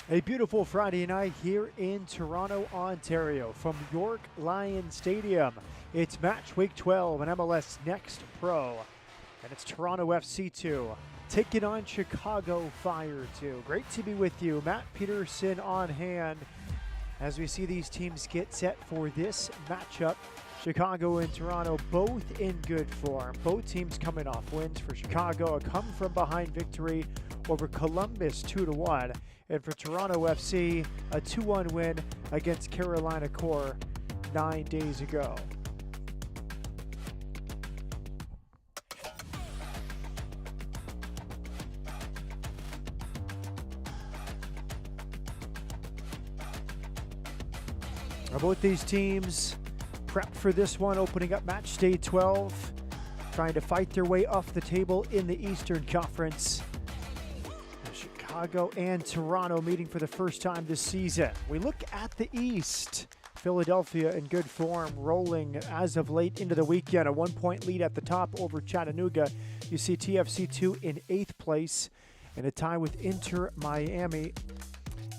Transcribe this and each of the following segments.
A beautiful Friday night here in Toronto, Ontario from York Lions Stadium. It's match week 12 in MLS Next Pro, and it's Toronto FC 2 taking on Chicago Fire 2. Great to be with you. Matt Peterson on hand as we see these teams get set for this matchup. Chicago and Toronto both in good form. Both teams coming off wins. For Chicago, a come-from-behind victory over Columbus 2-1. And for Toronto FC, a 2-1 win against Carolina Core 9 days ago. Both these teams prepped for this one, opening up match day 12, trying to fight their way off the table in the Eastern Conference. Chicago and Toronto meeting for the first time this season. We look at the East. Philadelphia in good form, rolling as of late into the weekend. A 1-point lead at the top over Chattanooga. You see TFC2 in 8th place and a tie with Inter Miami.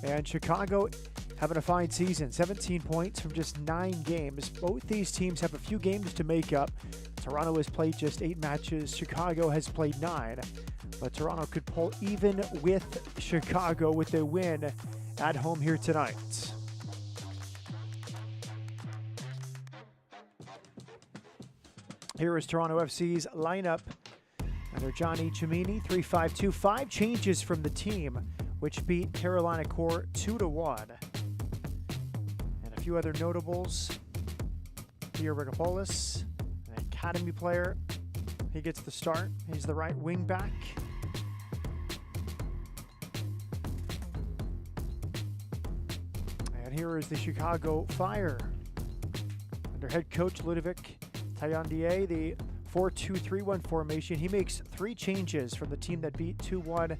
And Chicago having a fine season, 17 points from just 9 games. Both these teams have a few games to make up. Toronto has played just 8 matches. Chicago has played 9. But Toronto could pull even with Chicago with a win at home here tonight. Here is Toronto FC's lineup. Under Johnny Chimini, 3-5-2. 5 changes from the team, which beat Carolina Core 2-1. And a few other notables. Pierre Rigopoulos, an academy player. He gets the start. He's the right wing back. And here is the Chicago Fire. Under head coach Ludovic Taillandier, the 4-2-3-1 formation. He makes 3 changes from the team that beat 2-1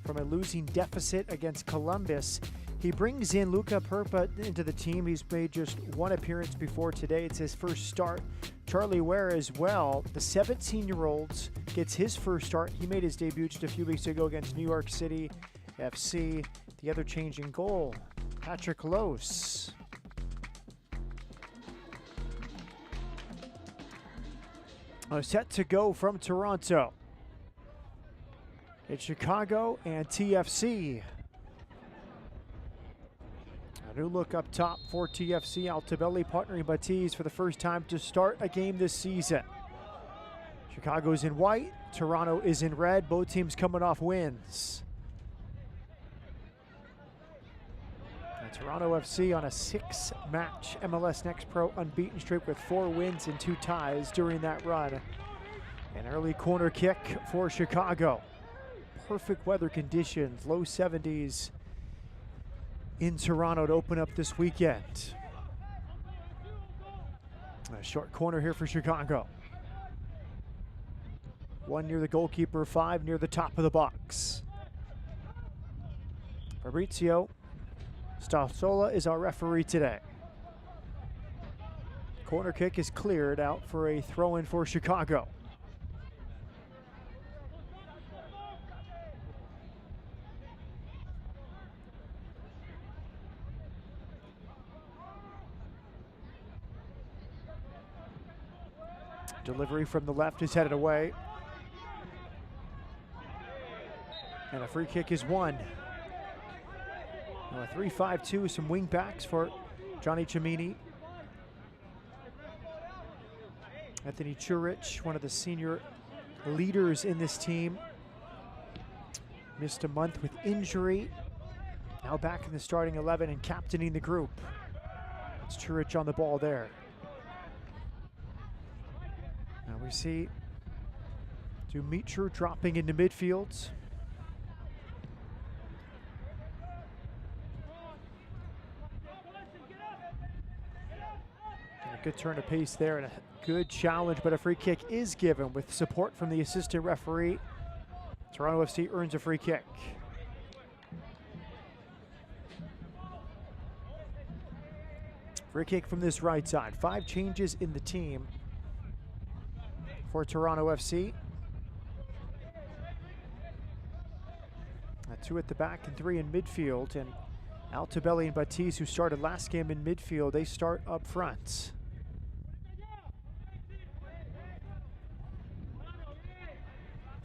from a losing deficit against Columbus. He brings in Luca Perpa into the team. He's made just 1 appearance before today. It's his first start. Charlie Ware as well. The 17-year-old gets his first start. He made his debut just a few weeks ago against New York City FC. The other change in goal, Patrick Lose. Set to go from Toronto. It's Chicago and TFC. A new look up top for TFC. Altobelli partnering Batiz for the first time to start a game this season. Chicago's in white, Toronto is in red. Both teams coming off wins. And Toronto FC on a 6-match MLS Next Pro unbeaten streak with 4 wins and 2 ties during that run. An early corner kick for Chicago. Perfect weather conditions, low 70s in Toronto to open up this weekend. A short corner here for Chicago. 1 near the goalkeeper, 5 near the top of the box. Fabrizio Stassola is our referee today. Corner kick is cleared out for a throw-in for Chicago. Delivery from the left is headed away. And a free kick is won. Now a 3-5-2, some wing backs for Johnny Chimini. Anthony Churich, one of the senior leaders in this team. Missed a month with injury. Now back in the starting 11 and captaining the group. It's Churich on the ball there. Now we see Dumitru dropping into midfield. And a good turn of pace there and a good challenge, but a free kick is given with support from the assistant referee. Toronto FC earns a free kick. Free kick from this right side. 5 changes in the team for Toronto FC. Two at the back and three in midfield. And Altobelli and Baptiste, who started last game in midfield, they start up front.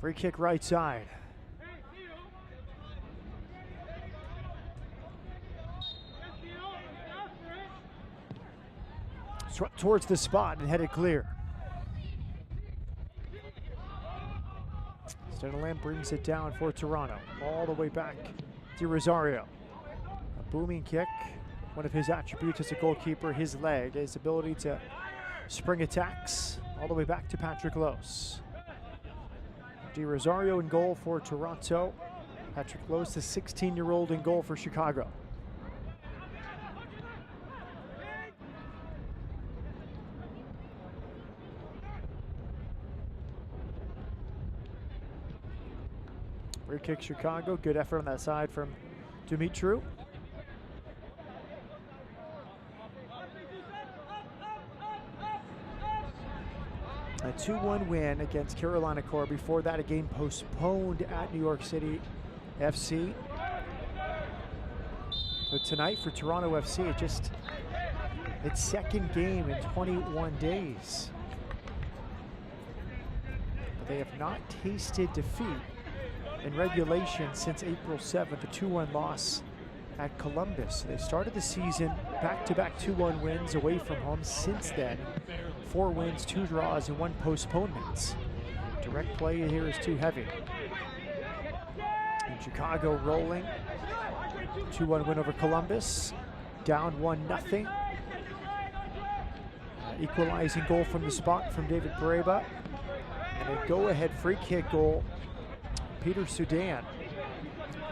Free kick right side. Swept towards the spot and headed clear. Stendeland brings it down for Toronto. All the way back to Rosario. A booming kick. One of his attributes as a goalkeeper, his leg, his ability to spring attacks. All the way back to Patrick Lose. Di Rosario in goal for Toronto. Patrick Lose, the 16-year-old, in goal for Chicago. Free kick Chicago. Good effort on that side from Dumitru. A 2-1 win against Carolina Core. Before that, a game postponed at New York City FC. So tonight for Toronto FC, its second game in 21 days. But they have not tasted defeat in regulation since April 7th, a 2-1 loss at Columbus. They started the season back-to-back 2-1 wins away from home. Since then, 4 wins, 2 draws, and 1 postponement. Direct play here is too heavy. And Chicago rolling. 2-1 win over Columbus. Down 1-0. Equalizing goal from the spot from David Bareba. And a go-ahead free kick goal, Peter Sudan.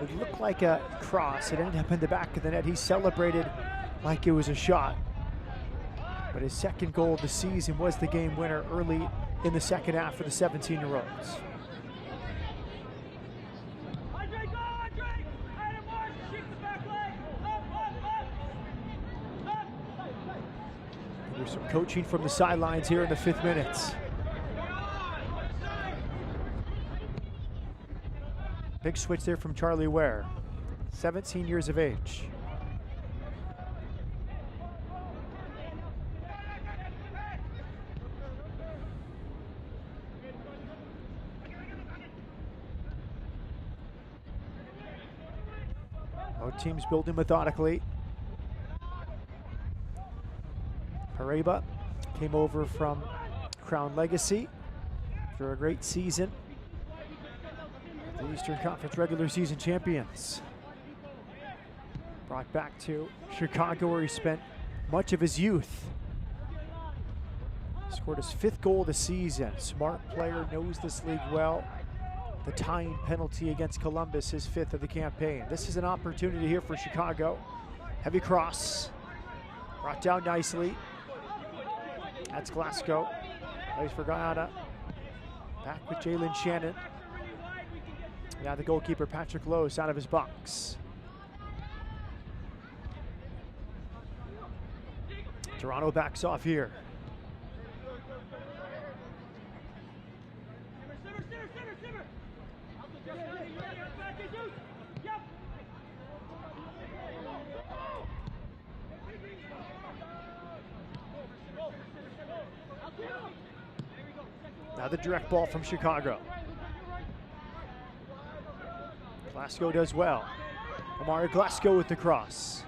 It looked like a cross. It ended up in the back of the net. He celebrated like it was a shot. But his second goal of the season was the game winner early in the second half for the 17-year-olds. There's some coaching from the sidelines here in the 5th minute. Big switch there from Charlie Ware, 17 years of age. Both teams building methodically. Bareba came over from Crown Legacy after a great season. The Eastern Conference regular season champions. Brought back to Chicago, where he spent much of his youth. Scored his 5th goal of the season. Smart player, knows this league well. The tying penalty against Columbus, his 5th of the campaign. This is an opportunity here for Chicago. Heavy cross. Brought down nicely. That's Glasgow. Plays for Guyana. Back with Jalen Shannon. Now the goalkeeper, Patrick Lose, out of his box. Toronto backs off here. Now the direct ball from Chicago. Glasgow does well. Amari Glasgow with the cross.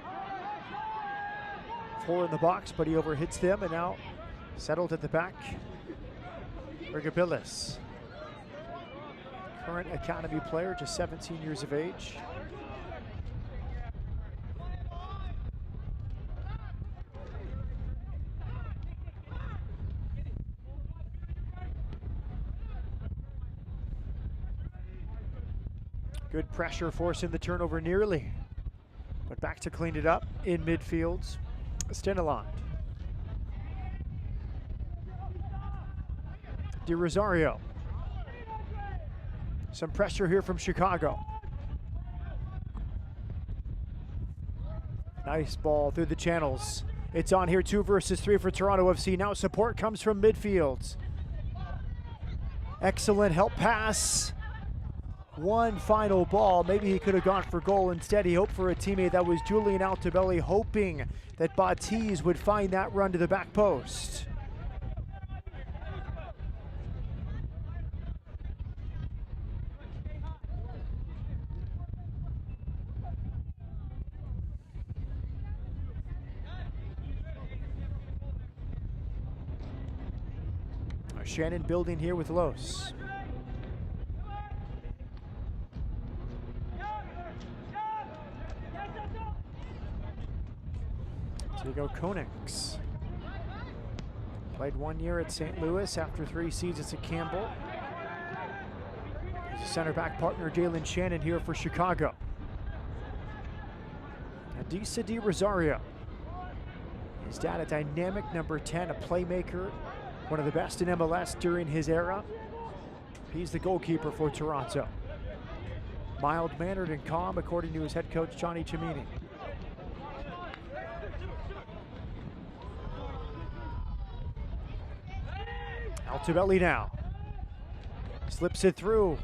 4 in the box, but he overhits them, and now settled at the back. Rigabilis. Current academy player, just 17 years of age. Good pressure forcing the turnover nearly. But back to clean it up in midfield. Stendeland. Di Rosario. Some pressure here from Chicago. Nice ball through the channels. It's on here, 2 versus 3 for Toronto FC. Now support comes from midfield. Excellent help pass. one final ball. Maybe he could have gone for goal. Instead, he hoped for a teammate. That was Julian Altobelli, hoping that Baptiste would find that run to the back post. Shannon building here with Los. Diego Konix. Played 1 year at St. Louis after 3 seasons at Campbell. He's a center back partner, Jalen Shannon, here for Chicago. Adisa Di Rosario. His dad, a dynamic number 10, a playmaker, one of the best in MLS during his era. He's the goalkeeper for Toronto. Mild-mannered and calm, according to his head coach, Johnny Cimini. Altobelli now. Slips it through.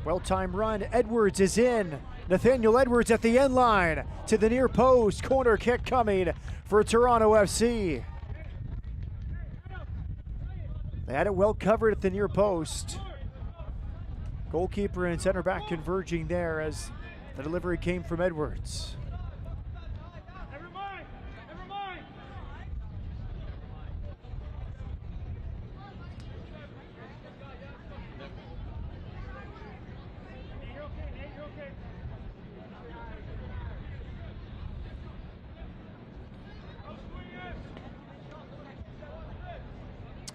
Well-timed run. Edwards is in. Nathaniel Edwards at the end line. To the near post. Corner kick coming for Toronto FC. They had it well covered at the near post. Goalkeeper and center back converging there as the delivery came from Edwards.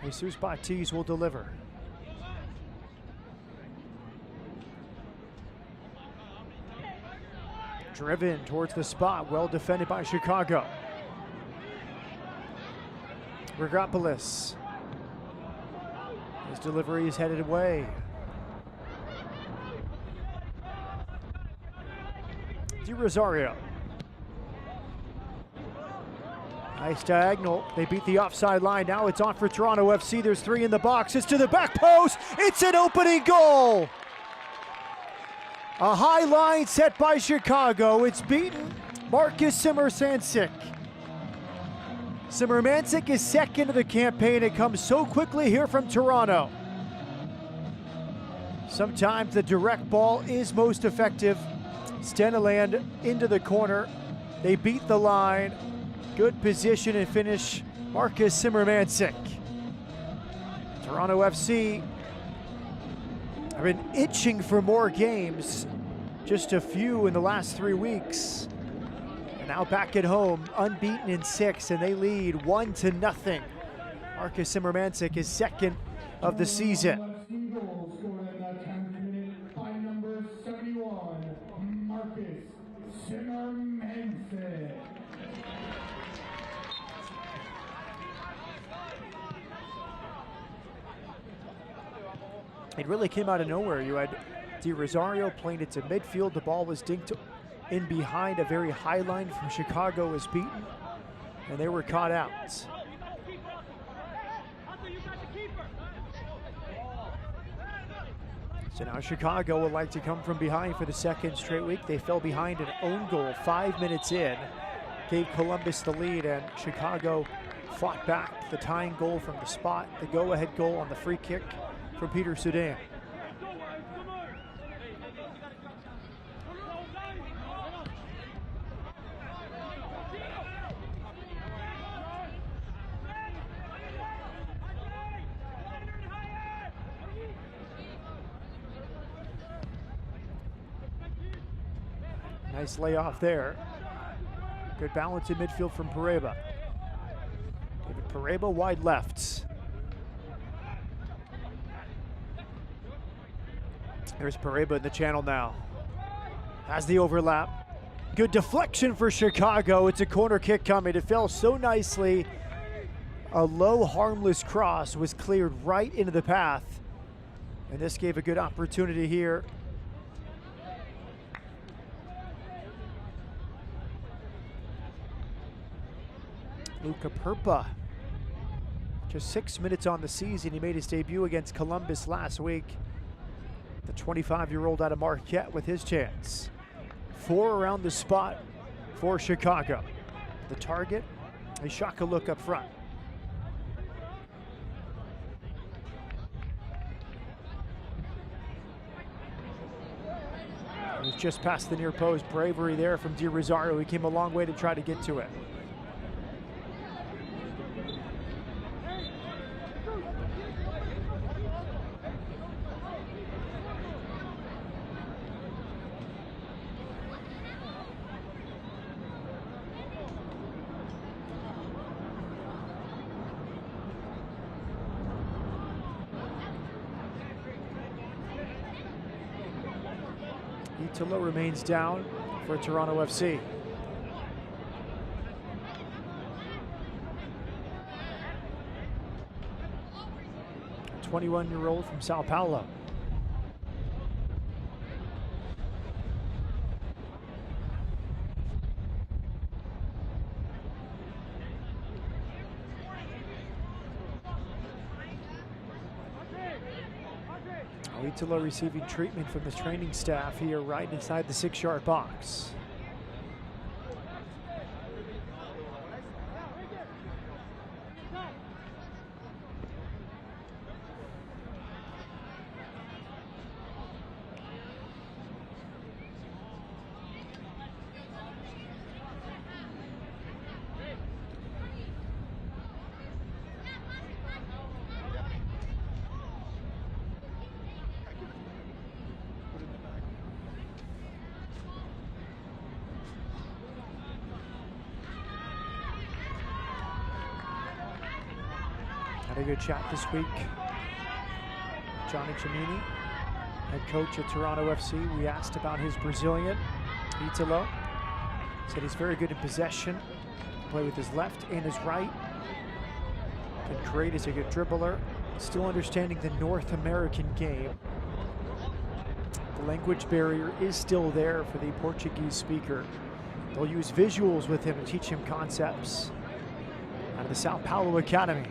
Jesus Baptiste will deliver. Driven towards the spot, well defended by Chicago. Rigopolis. His delivery is headed away. Di Rosario. Nice diagonal. They beat the offside line. Now it's on for Toronto FC. There's 3 in the box. It's to the back post. It's an opening goal. A high line set by Chicago. It's beaten Marcus Simmermancic. Simmermancic is second of the campaign. It comes so quickly here from Toronto. Sometimes the direct ball is most effective. Steneland into the corner. They beat the line. Good position and finish, Marcus Simmermancic. Toronto FC have been itching for more games, just a few in the last 3 weeks. And now back at home, unbeaten in 6, and they lead 1-0. Marcus Simmermancic is second of the season. By number 71, Marcus Simmermancic. It really came out of nowhere. You had Di Rosario playing it to midfield. The ball was dinked in behind. A very high line from Chicago was beaten, and they were caught out. So now Chicago would like to come from behind for the second straight week. They fell behind an own goal 5 minutes in, gave Columbus the lead, and Chicago fought back the tying goal from the spot, the go-ahead goal on the free kick from Peter Soudan. Nice layoff there. Good balance in midfield from Pareba. David Pareba wide left. There's Pareba in the channel now. Has the overlap. Good deflection for Chicago. It's a corner kick coming. It fell so nicely. A low, harmless cross was cleared right into the path. And this gave a good opportunity here. Luka Perpa. Just 6 minutes on the season. He made his debut against Columbus last week. The 25-year-old out of Marquette with his chance. 4 around the spot for Chicago. The target, a Shaka look up front. It was just past the near post. Bravery there from Di Rosario. He came a long way to try to get to it. Italo remains down for Toronto FC. A 21-year-old from Sao Paulo. Italo receiving treatment from the training staff here right inside the 6-yard box. Had a good chat this week. Johnny Cimini, head coach at Toronto FC. We asked about his Brazilian, Italo. Said he's very good in possession. Play with his left and his right. Can create as a good dribbler. Still understanding the North American game. The language barrier is still there for the Portuguese speaker. They'll use visuals with him to teach him concepts. Out of the Sao Paulo Academy.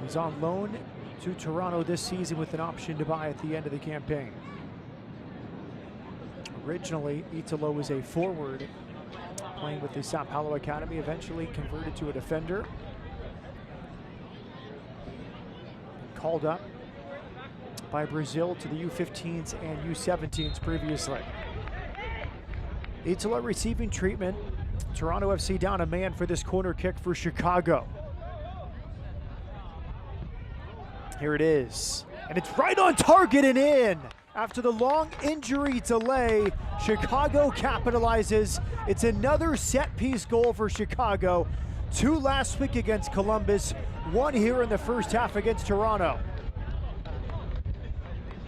He's on loan to Toronto this season with an option to buy at the end of the campaign. Originally, Italo was a forward playing with the Sao Paulo Academy, eventually converted to a defender. Called up by Brazil to the U15s and U17s previously. Italo receiving treatment. Toronto FC down a man for this corner kick for Chicago. Here it is, and it's right on target and in. After the long injury delay, Chicago capitalizes. It's another set-piece goal for Chicago. 2 last week against Columbus, 1 here in the first half against Toronto.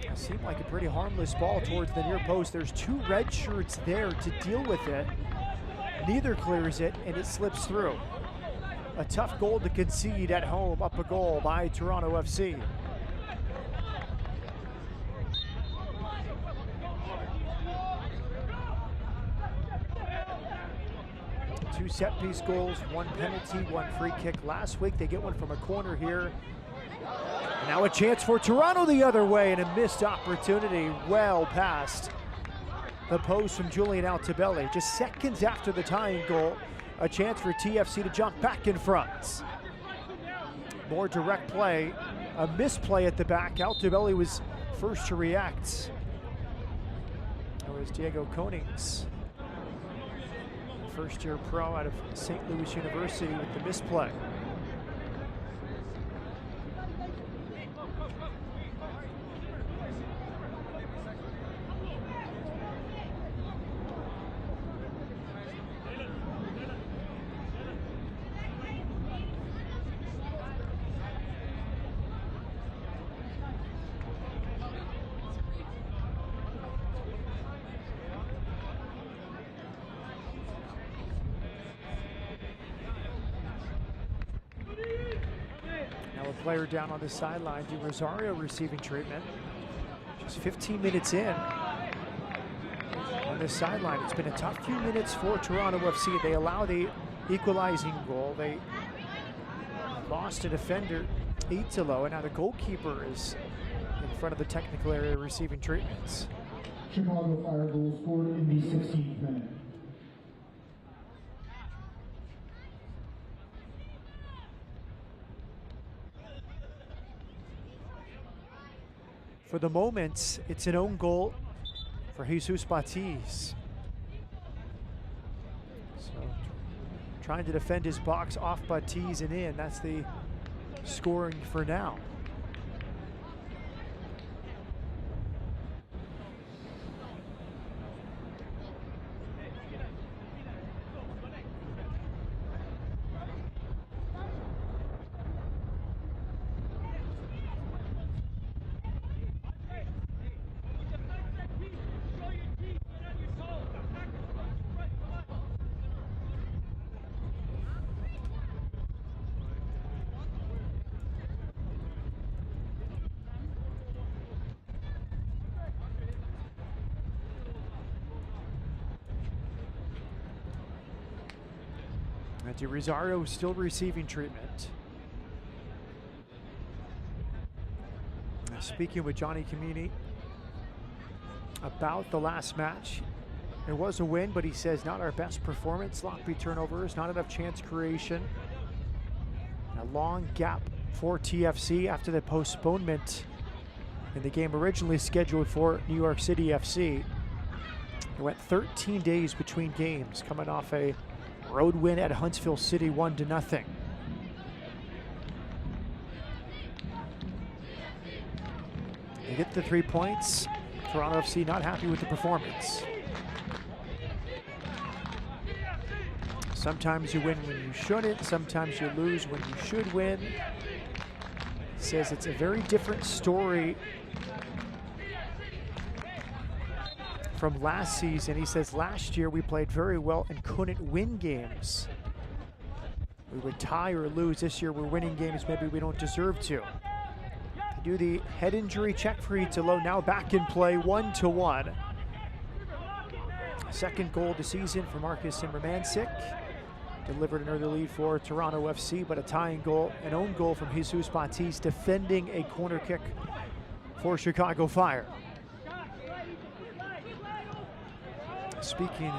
It seemed like a pretty harmless ball towards the near post. There's 2 red shirts there to deal with it. Neither clears it, and it slips through. A tough goal to concede at home, up a goal by Toronto FC. Two set-piece goals, 1 penalty, 1 free kick last week. They get one from a corner here. And now a chance for Toronto the other way, and a missed opportunity well past the post from Julian Altobelli. Just seconds after the tying goal, a chance for TFC to jump back in front. More direct play, a misplay at the back. Altobelli was first to react. That was Diego Konings, first-year pro out of St. Louis University with the misplay. Player down on the sideline, Di Rosario receiving treatment. Just 15 minutes in on this sideline. It's been a tough few minutes for Toronto FC. They allow the equalizing goal. They lost a defender, Italo, and now the goalkeeper is in front of the technical area receiving treatments. Chicago Fire goal scored in the 16th minute. For the moment, it's an own goal for Jesus Batiz. So trying to defend his box off Batiz and in. That's the scoring for now. And Rosario still receiving treatment. Speaking with Johnny Camini about the last match, it was a win, but he says not our best performance. Sloppy turnovers, not enough chance creation. A long gap for TFC after the postponement in the game originally scheduled for New York City FC. It went 13 days between games, coming off a road win at Huntsville City, 1-0. They get the 3 points. Toronto FC not happy with the performance. Sometimes you win when you shouldn't, sometimes you lose when you should win. Says it's a very different story from last season. He says last year we played very well and couldn't win games. We would tie or lose. This year we're winning games maybe we don't deserve to. Do the head injury check for Italo, now back in play, 1-1. Second goal of the season for Marcus Zimmermansik. Delivered an early lead for Toronto FC, but a tying goal, an own goal from Jesus Batiz, defending a corner kick for Chicago Fire. Speaking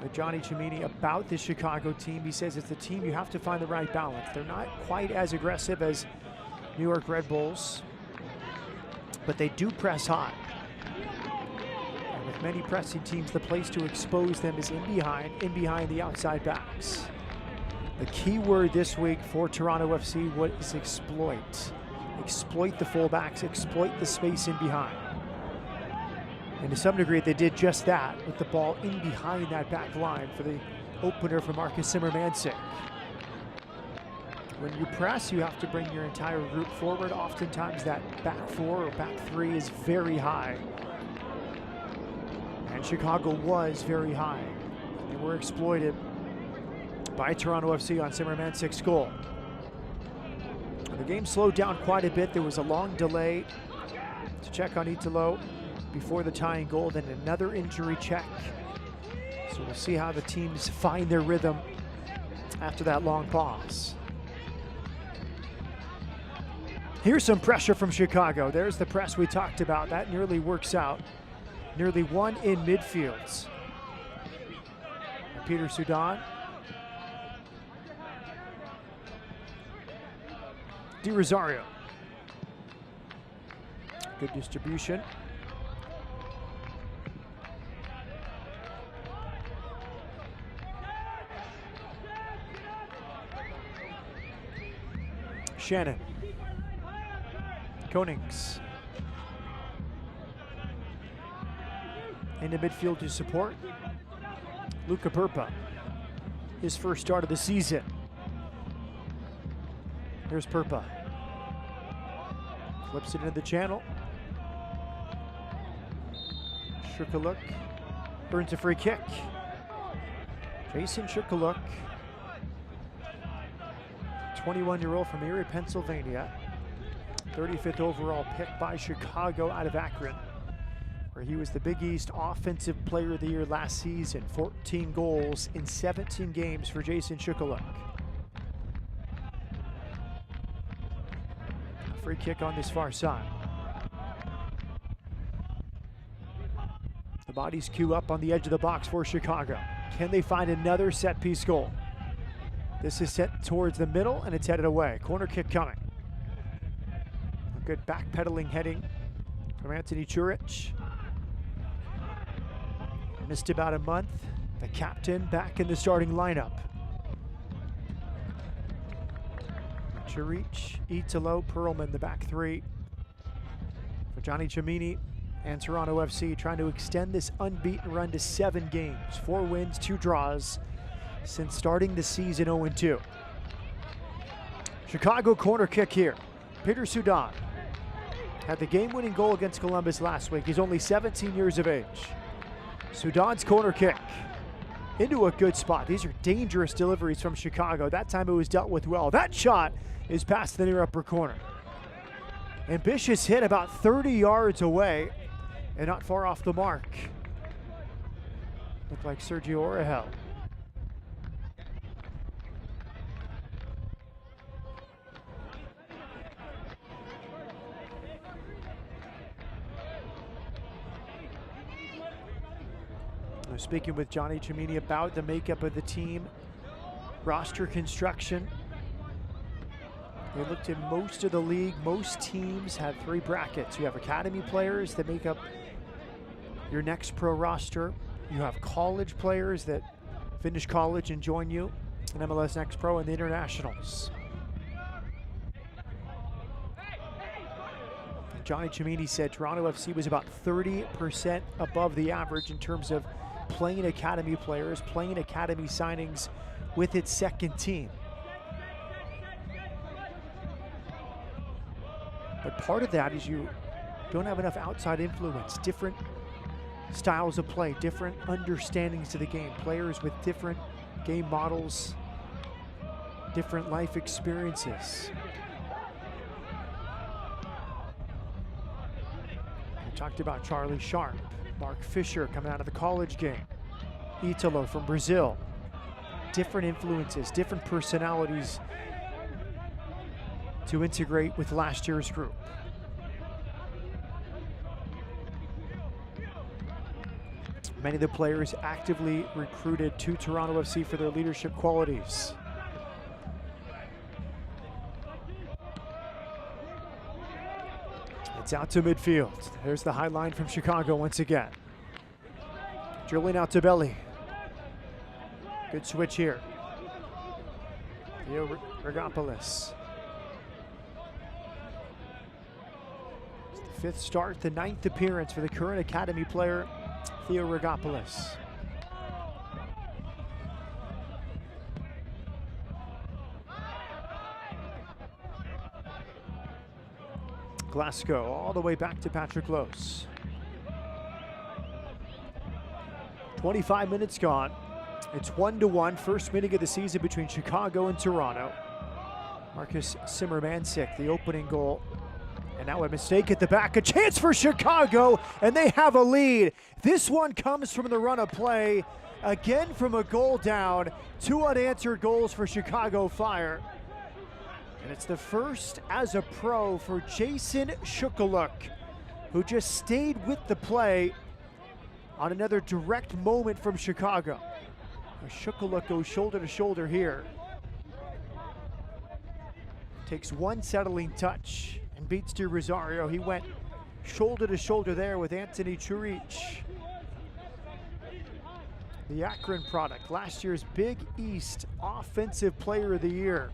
with Johnny Cimini about the Chicago team, he says it's the team you have to find the right balance. They're not quite as aggressive as New York Red Bulls, but they do press high. And with many pressing teams, the place to expose them is in behind the outside backs. The key word this week for Toronto FC is exploit. Exploit the fullbacks, exploit the space in behind. And to some degree, they did just that with the ball in behind that back line for the opener for Marcus Zimmermansik. When you press, you have to bring your entire group forward. Oftentimes that back four or back three is very high. And Chicago was very high. They were exploited by Toronto FC on Zimmermansik's goal. The game slowed down quite a bit. There was a long delay to check on Italo before the tying goal, then another injury check. So we'll see how the teams find their rhythm after that long pause. Here's some pressure from Chicago. There's the press we talked about. That nearly works out. Nearly one in midfields. Peter Sudan. Di Rosario. Good distribution. Shannon. Konings. Into midfield to support Luca Purpa. His first start of the season. Here's Purpa. Flips it into the channel. Shukaluk earns a free kick. Jason Shukaluk, 21-year-old from Erie, Pennsylvania. 35th overall pick by Chicago out of Akron, where he was the Big East Offensive Player of the Year last season. 14 goals in 17 games for Jason Shukaluk. Free kick on this far side. The bodies queue up on the edge of the box for Chicago. Can they find another set-piece goal? This is set towards the middle, and it's headed away. Corner kick coming. A good backpedaling heading from Anthony Churich. Missed about a month. The captain back in the starting lineup. Churich, Italo, Perlman, the back three. For Johnny Cimini and Toronto FC, trying to extend this unbeaten run to 7 games. 4 wins, 2 draws since starting the season 0-2. Chicago corner kick here. Peter Sudan had the game-winning goal against Columbus last week. He's only 17 years of age. Sudan's corner kick into a good spot. These are dangerous deliveries from Chicago. That time it was dealt with well. That shot is past the near upper corner. Ambitious hit about 30 yards away and not far off the mark. Looked like Sergio Orahel. I was speaking with Johnny Cimini about the makeup of the team, roster construction. They looked at most of the league. Most teams have 3 brackets. You have academy players that make up your next pro roster. You have college players that finish college and join you in MLS Next Pro, and the internationals. Johnny Cimini said Toronto FC was about 30% above the average in terms of playing academy players, playing academy signings with its second team. But part of that is you don't have enough outside influence, different styles of play, different understandings to the game, players with different game models, different life experiences. I talked about Charlie Sharp, Mark Fisher coming out of the college game, Italo from Brazil. Different influences, different personalities to integrate with last year's group. Many of the players actively recruited to Toronto FC for their leadership qualities. It's out to midfield. There's the high line from Chicago once again. Drilling out to Belly. Good switch here. Theo Regopoulos. It's the 5th start, the 9th appearance for the current academy player, Theo Regopoulos. Glasgow all the way back to Patrick Lose. 25 minutes gone. It's 1-1, first meeting of the season between Chicago and Toronto. Marcus Zimmermansik, the opening goal. And now a mistake at the back, a chance for Chicago, and they have a lead. This one comes from the run of play, again from a goal down. 2 unanswered goals for Chicago Fire. And it's the first as a pro for Jason Shukaluk, who just stayed with the play on another direct moment from Chicago. Shukaluk goes shoulder to shoulder here. Takes one settling touch and beats De Rosario. He went shoulder to shoulder there with Anthony Churich. The Akron product, last year's Big East Offensive Player of the Year.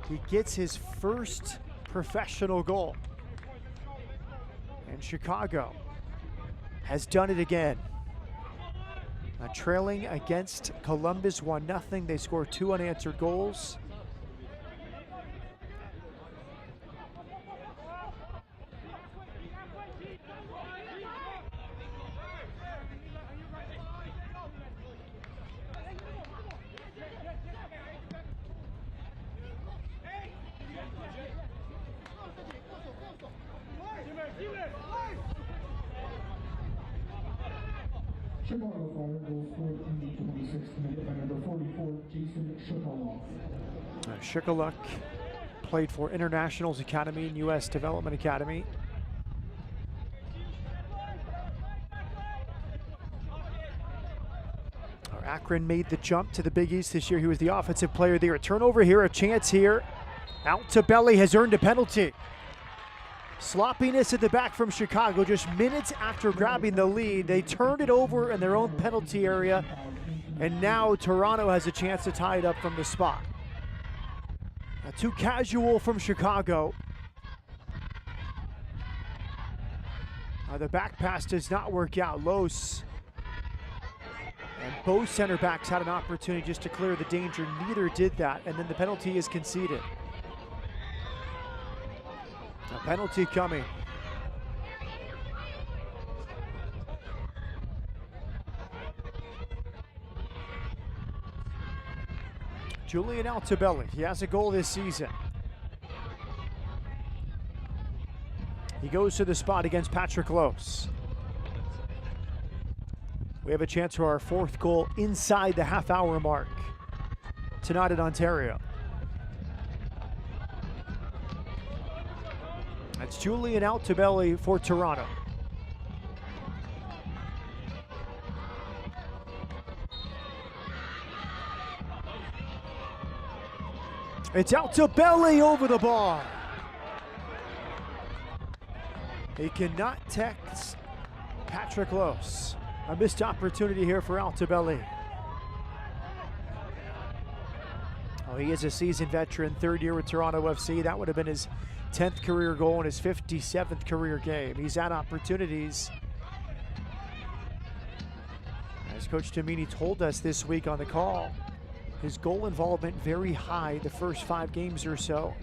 He gets his first professional goal. And Chicago has done it again. Trailing against Columbus 1-0. They score 2 unanswered goals. Chicago Fire goal scored in the 26th minute by number 44, Jason Shukaluk. Shukaluk played for Internationals Academy and U.S. Development Academy. Akron made the jump to the Big East this year. He was the offensive player there. A turnover here, a chance here. Altobelli has earned a penalty. Sloppiness at the back from Chicago just minutes after grabbing the lead. They turned it over in their own penalty area, and now Toronto has a chance to tie it up from the spot. Too casual from Chicago. The back pass does not work out. Los and both center backs had an opportunity just to clear the danger. Neither did that, and then the penalty is conceded. A penalty coming. Julian Altobelli, he has a goal this season. He goes to the spot against Patrick Los. We have a chance for our fourth goal inside the half-hour mark tonight in Ontario. That's Julian Altobelli for Toronto. It's Altobelli over the bar. He cannot text Patrick Los. A missed opportunity here for Altobelli. Oh, he is a seasoned veteran, third year with Toronto FC. That would have been his 10th career goal in his 57th career game. He's had opportunities. As Coach Tamini told us this week on the call, his goal involvement very high the first 5 games or so.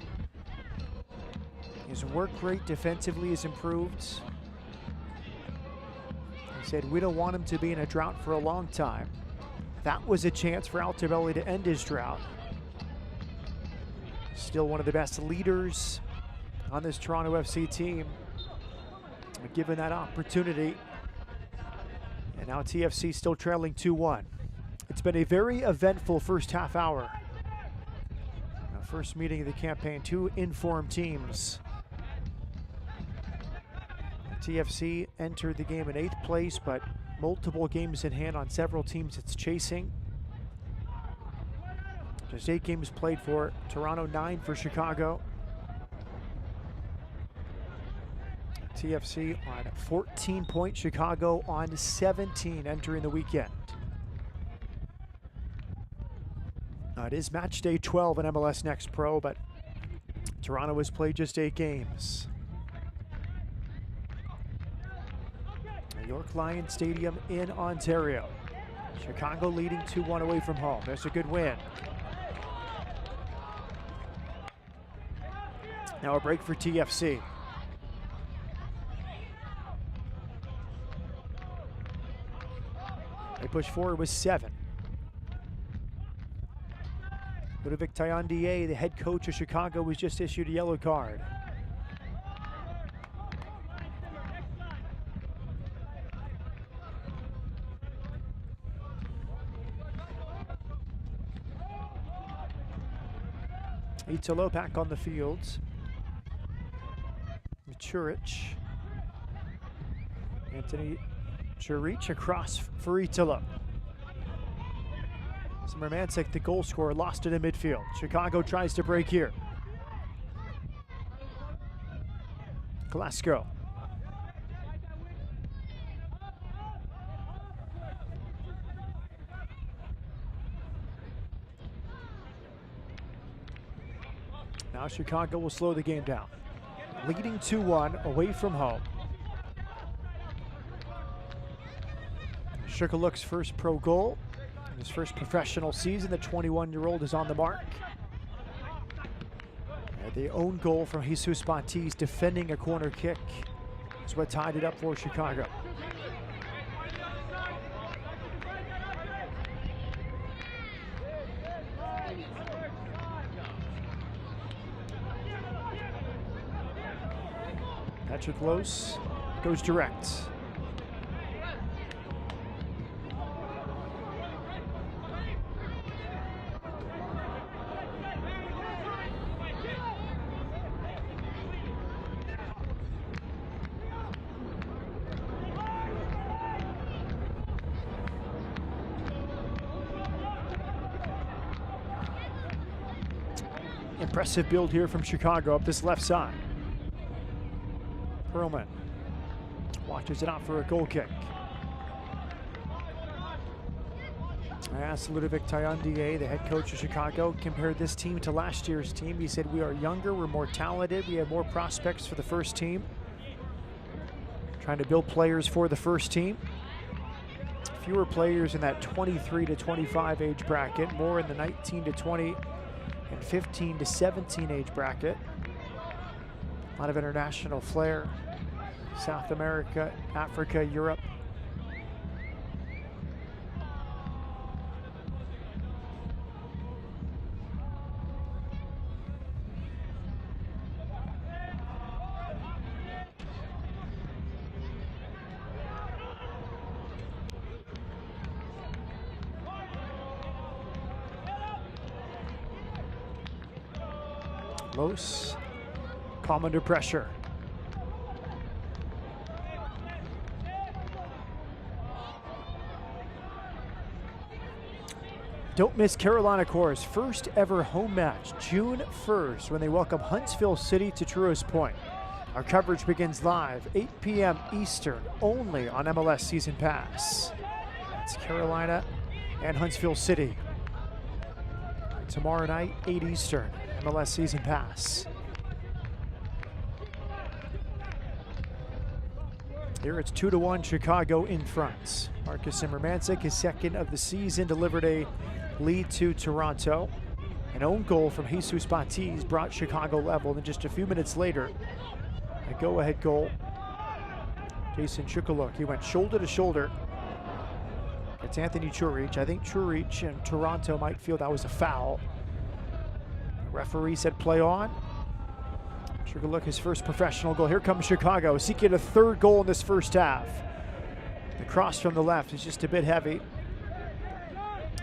His work rate defensively has improved. He said, we don't want him to be in a drought for a long time. That was a chance for Altobelli to end his drought. Still one of the best leaders on this Toronto FC team. Given that opportunity. And now TFC still trailing 2-1. It's been a very eventful first half hour. Now, first meeting of the campaign, 2 informed teams. TFC entered the game in 8th place, but multiple games in hand on several teams it's chasing. Just 8 games played for Toronto, 9 for Chicago. TFC on 14 points, Chicago on 17 entering the weekend. It is match day 12 in MLS Next Pro, but Toronto has played just 8 games. York Lions Stadium in Ontario. Chicago leading 2-1 away from home. That's a good win. Now a break for TFC. They push forward with 7. Ludovic Taillandier, the head coach of Chicago, was just issued a yellow card. Italo back on the field. Churich. Anthony Churich across for Italo. Romancic, the goal scorer, lost it in midfield. Chicago tries to break here. Glasgow. Now Chicago will slow the game down. Leading 2-1 away from home. Shukaluk's first pro goal. In his first professional season, the 21-year-old is on the mark. And the own goal from Jesus Bantiz defending a corner kick is what tied it up for Chicago. Patrick Los goes direct. Impressive build here from Chicago up this left side. Perlman watches it out for a goal kick. I asked Ludovic Taillandier, the head coach of Chicago, compared this team to last year's team. He said, we are younger, we're more talented, we have more prospects for the first team. Trying to build players for the first team. Fewer players in that 23 to 25 age bracket, more in the 19 to 20 and 15 to 17 age bracket. A lot of international flair. South America, Africa, Europe. Los, calm under pressure. Don't miss Carolina Corps' first ever home match, June 1st, when they welcome Huntsville City to Truist Point. Our coverage begins live, 8 p.m. Eastern, only on MLS Season Pass. That's Carolina and Huntsville City. Tomorrow night, 8 Eastern, MLS Season Pass. Here it's 2-1 Chicago in front. Marcus Zimmermansik, his second of the season, delivered a lead to Toronto. An own goal from Jesus Batiz brought Chicago level, and just a few minutes later, a go-ahead goal. Jason Chukaluk, he went shoulder to shoulder. It's Anthony Churich. I think Churich and Toronto might feel that was a foul. The referee said play on. Chukaluk, his first professional goal. Here comes Chicago, seeking a third goal in this first half. The cross from the left is just a bit heavy.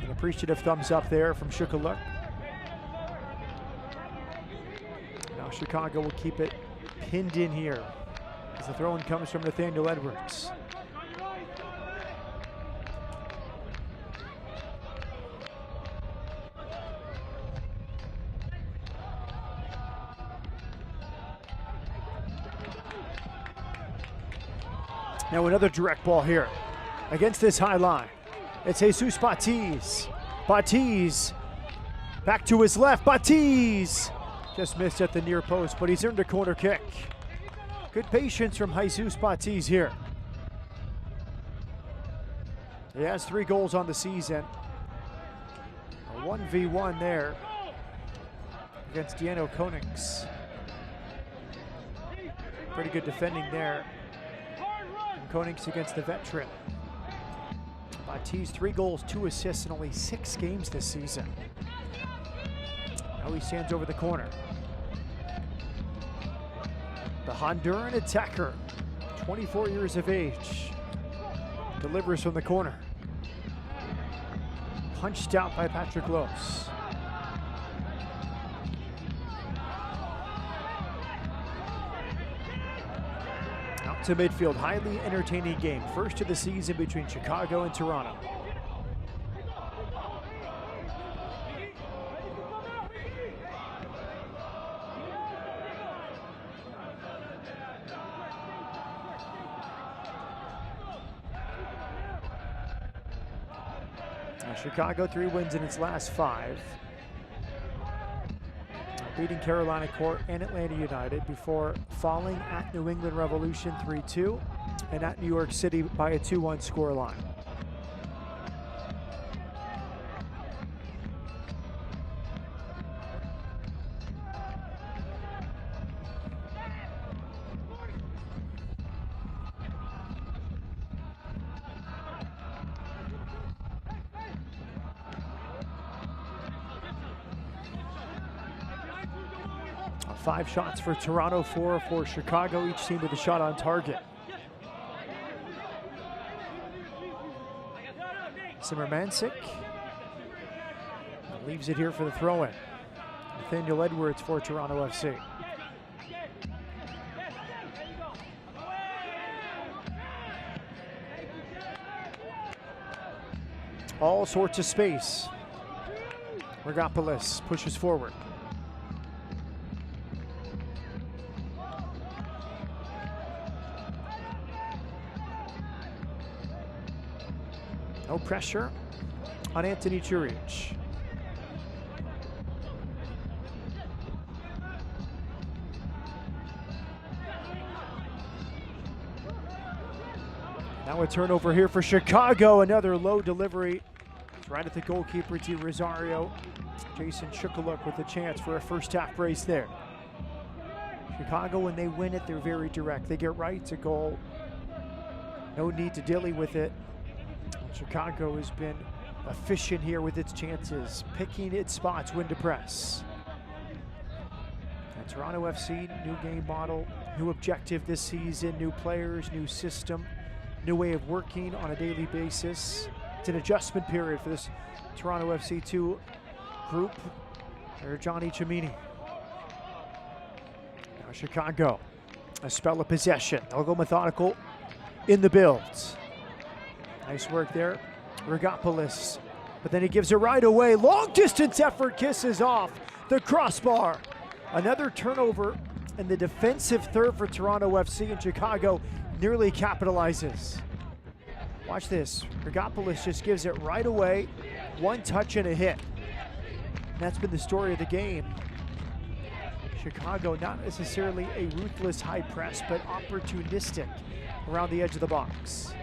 An appreciative thumbs up there from Chukaluk. Now Chicago will keep it pinned in here as the throw-in comes from Nathaniel Edwards. Now another direct ball here against this high line. It's Jesus Batiz. Batiz back to his left. Batiz just missed at the near post, but he's earned a corner kick. Good patience from Jesus Batiz here. He has 3 goals on the season. A 1v1 there against Diano Konings. Pretty good defending there. Konings against the veteran. Batiz, 3 goals, 2 assists in only 6 games this season. Now he stands over the corner. The Honduran attacker, 24 years of age, delivers from the corner. Punched out by Patrick Los. Out to midfield, highly entertaining game. First of the season between Chicago and Toronto. Chicago 3 wins in its last 5. Beating Carolina Corps and Atlanta United before falling at New England Revolution 3-2 and at New York City by a 2-1 scoreline. Five shots for Toronto, 4 for Chicago, each team with a shot on target. Zimmermansik leaves it here for the throw-in. Nathaniel Edwards for Toronto FC. All sorts of space. Regopoulos pushes forward. No pressure on Anthony Chirich. Now a turnover here for Chicago. Another low delivery. It's right at the goalkeeper, Di Rosario. Jason Shukaluk with a chance for a first half brace there. Chicago, when they win it, they're very direct. They get right to goal. No need to dilly with it. Chicago has been efficient here with its chances, picking its spots when to press. And Toronto FC, new game model, new objective this season, new players, new system, new way of working on a daily basis. It's an adjustment period for this Toronto FC 2 group. There's Johnny Chimini. Now Chicago, a spell of possession. They'll go methodical in the builds. Nice work there, Rigopoulos. But then he gives it right away. Long distance effort kisses off the crossbar. Another turnover and the defensive third for Toronto FC, and Chicago nearly capitalizes. Watch this, Rigopoulos just gives it right away. One touch and a hit. And that's been the story of the game. Chicago, not necessarily a ruthless high press, but opportunistic around the edge of the box.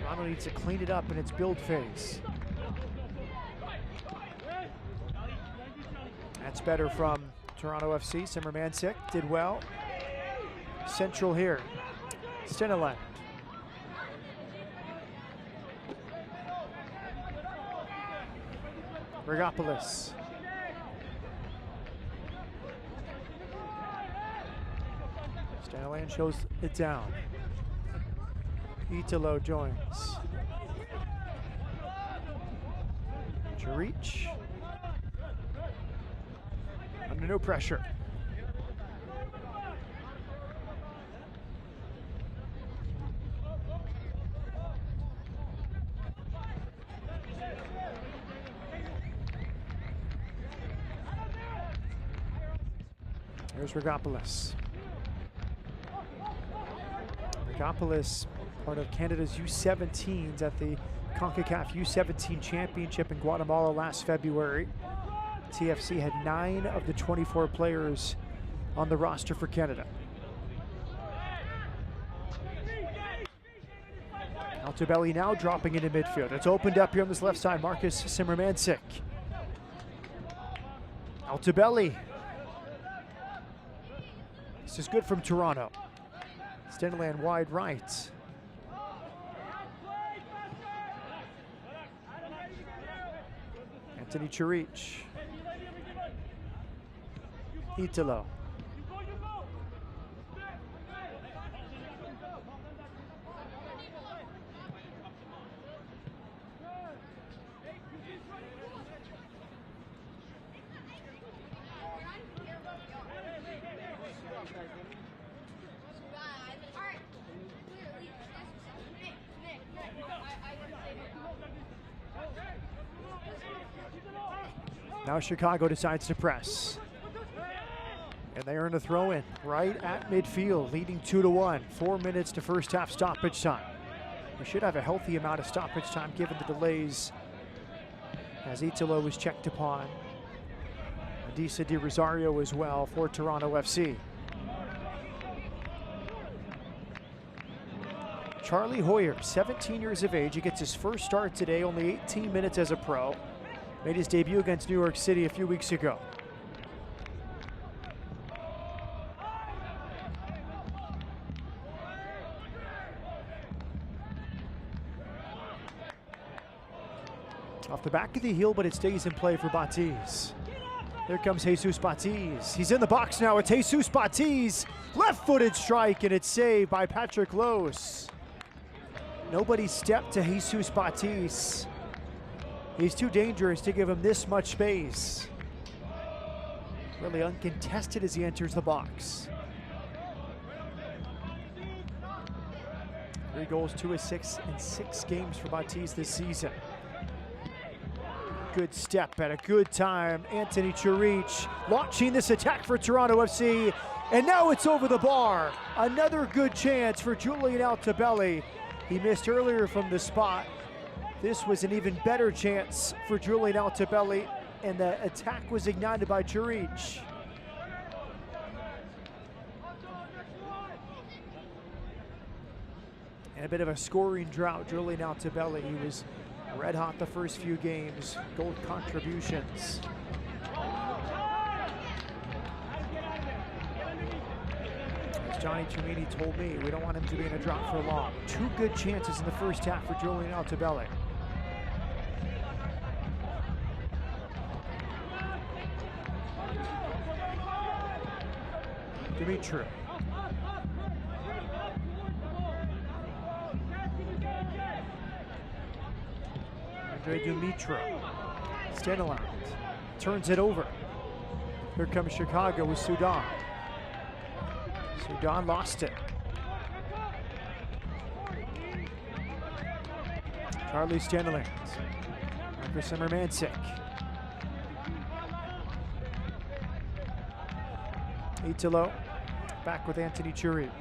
Toronto needs to clean it up in its build phase. That's better from Toronto FC. Simmermansik did well. Central here, Steneland. Rigopoulos. Steneland shows it down. Italo joins. Chirich. Under no pressure. Here's Rigopoulos. Rigopoulos, part of Canada's U17s at the CONCACAF U17 Championship in Guatemala last February. TFC had 9 of the 24 players on the roster for Canada. Altobelli now dropping into midfield. It's opened up here on this left side. Marcus Simmermansik. Altobelli. This is good from Toronto. Steneland wide right. Anthony Chirich. Italo. Now Chicago decides to press. And they earn a throw-in right at midfield, leading 2-1. 4 minutes to first half stoppage time. We should have a healthy amount of stoppage time given the delays as Italo was checked upon. Adisa Di Rosario as well for Toronto FC. Charlie Hoyer, 17 years of age. He gets his first start today, only 18 minutes as a pro. Made his debut against New York City a few weeks ago. Off the back of the heel, but it stays in play for Batiz. Here comes Jesus Batiz. He's in the box now. It's Jesus Batiz. Left-footed strike, and it's saved by Patrick Lose. Nobody stepped to Jesus Batiz. He's too dangerous to give him this much space. Really uncontested as he enters the box. 3 goals, 2 assists in 6 games for Batiz this season. Good step at a good time. Anthony Chirich launching this attack for Toronto FC. And now it's over the bar. Another good chance for Julian Altobelli. He missed earlier from the spot. This was an even better chance for Julian Altobelli, and the attack was ignited by Juric. And a bit of a scoring drought. Julian Altobelli, he was red hot the first few games, goal contributions. As Johnny Tumini told me, we don't want him to be in a drought for long. 2 good chances in the first half for Julian Altobelli. Dimitri. Andre Dumitru. Stendeland turns it over. Here comes Chicago with Sudan. Sudan lost it. Charlie Stendeland. Marcus Simmermansik. Italo back with Anthony Juric.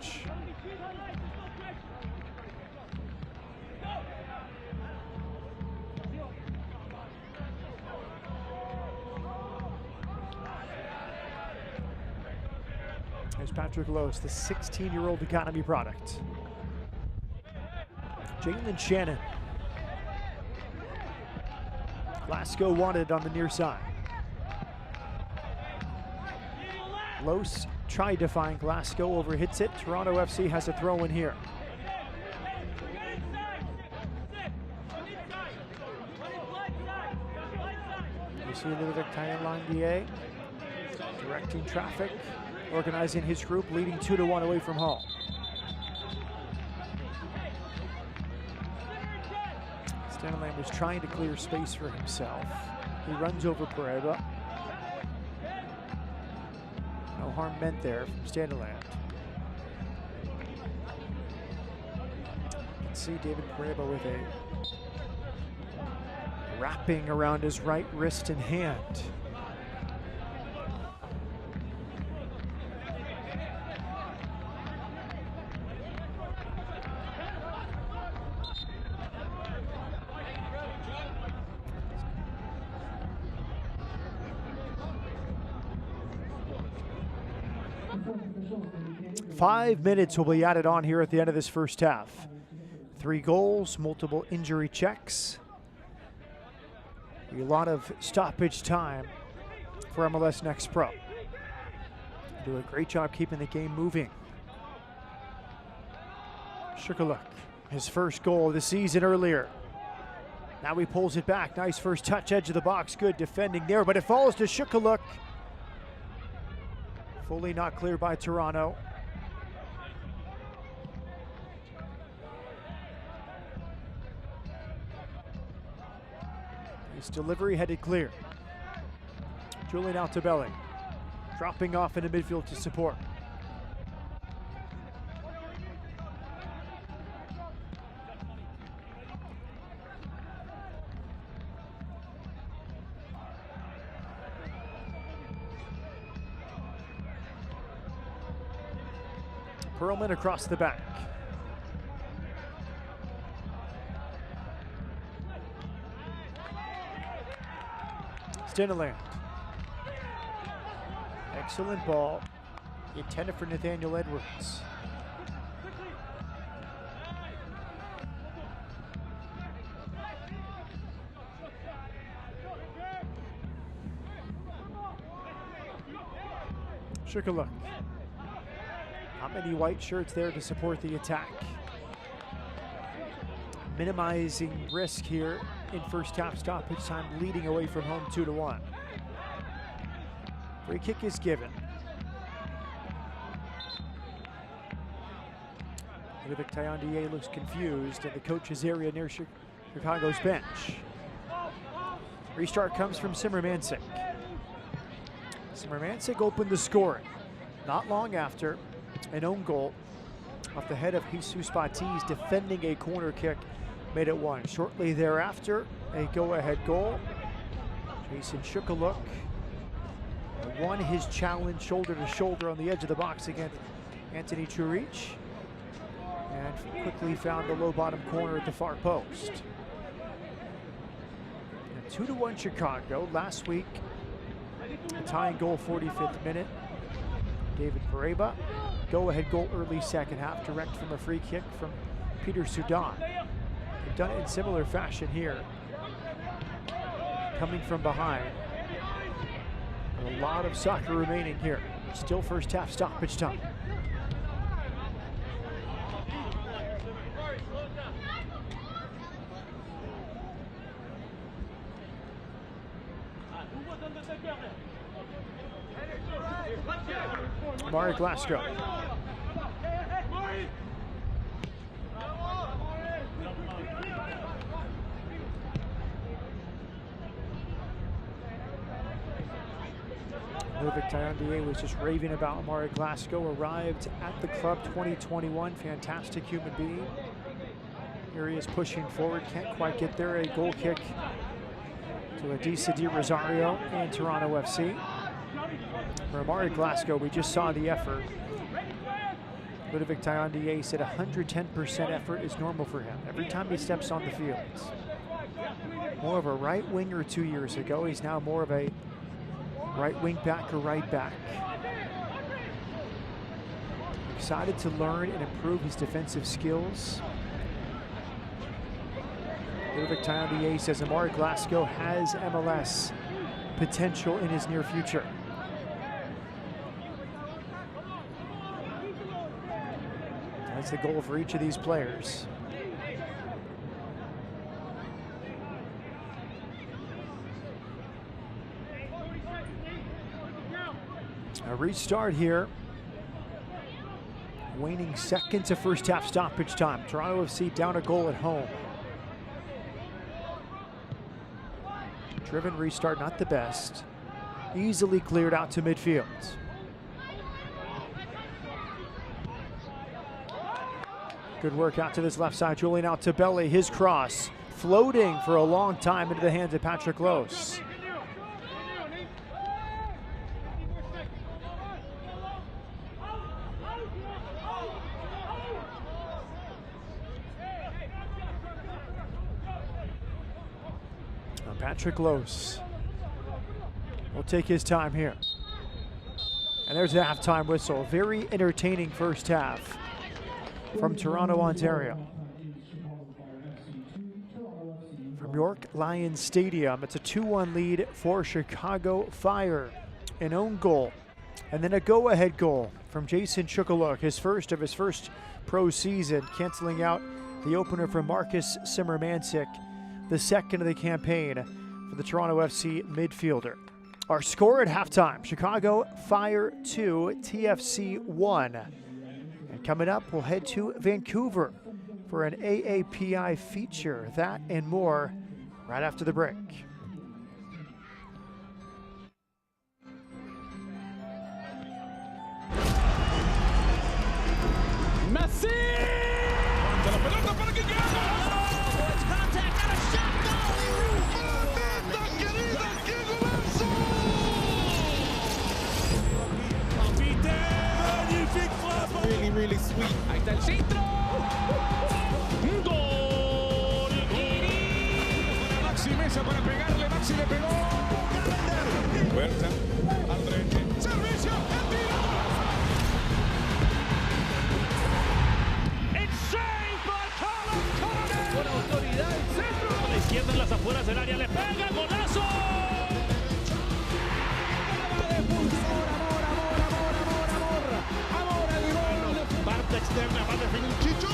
There's Patrick Lose, the 16-year-old academy product. Jalen Shannon. Glasgow wanted on the near side. Lose tried to find Glasgow, overhits it. Toronto FC has a throw in here. You see Ludovic Taillandier directing traffic, organizing his group, leading 2-1 away from home. Stendeland was trying to clear space for himself. He runs over Pareba. No harm meant there from Stendeland. You can see David Pareba with a wrapping around his right wrist and hand. Five minutes will be added on here at the end of this first half. 3 goals, multiple injury checks. A lot of stoppage time for MLS Next Pro. Do a great job keeping the game moving. Shukaluk, his first goal of the season earlier. Now he pulls it back. Nice first touch, edge of the box. Good defending there, but it falls to Shukaluk. Fully not cleared by Toronto. His delivery headed clear. Julian Altobelli dropping off into midfield to support. Perlman across the back. Stendeland. Excellent ball. Intended for Nathaniel Edwards. Shukaluk. Not many white shirts there to support the attack. Minimizing risk here in first half stoppage time, leading away from home 2-1. Free kick is given. Ludovic Taillandier looks confused in the coach's area near Chicago's bench. Restart comes from Simmermansik. Simmermansik opened the scoring. Not long after, an own goal off the head of Jesus Batiz defending a corner kick made it 1. Shortly thereafter, a go-ahead goal. Jason Shukaluk won his challenge shoulder to shoulder on the edge of the box against Anthony Juric, and quickly found the low bottom corner at the far post. 2-1 Chicago. Last week, a tying goal, 45th minute. David Pareba. Go-ahead goal early second half, direct from a free kick from Peter Sudan. They've done it in similar fashion here. Coming from behind. And a lot of soccer remaining here. Still first half stoppage time. Mari Glasgow. Ludwig Tayandier was just raving about Mari Glasgow. Arrived at the club 2021. Fantastic human being. Here he is pushing forward. Can't quite get there. A goal kick to Adisa Di Rosario and Toronto FC. For Mari Glasgow, we just saw the effort. Ludwig Tayandier said 110% effort is normal for him every time he steps on the field. More of a right winger 2 years ago. He's now more of a right wing back or right back. Excited to learn and improve his defensive skills. Ludwig Tayandier says Mari Glasgow has MLS potential in his near future. That's the goal for each of these players. A restart here. Waning seconds of first half stoppage time. Toronto FC down a goal at home. Driven restart, not the best. Easily cleared out to midfield. Good work out to this left side. Julian out to Belly. His cross floating for a long time into the hands of Patrick Lose. Patrick Lose will take his time here. And there's the halftime whistle. Very entertaining first half from Toronto, Ontario. From York Lions Stadium, it's a 2-1 lead for Chicago Fire. An own goal, and then a go-ahead goal from Jason Chukaluk, his first of his first pro season, canceling out the opener from Marcus Simmermansik, the second of the campaign for the Toronto FC midfielder. Our score at halftime, Chicago Fire 2, TFC 1. And coming up, we'll head to Vancouver for an AAPI feature. That and more right after the break. Messi! La pelota para que llegue. It's contact and a shot goal. ¡Mamita querida, qué golazo! Magnifique frappe. Really sweet. Ahí está el centro. Gol. Maxi Mesa para pegarle. Maxi le pegó. Huerta. André. Servicio. Con autoridad el centro. A la izquierda en las afueras del área le pega, golazo. Amor al gol. Parte externa, va a definir Chicho.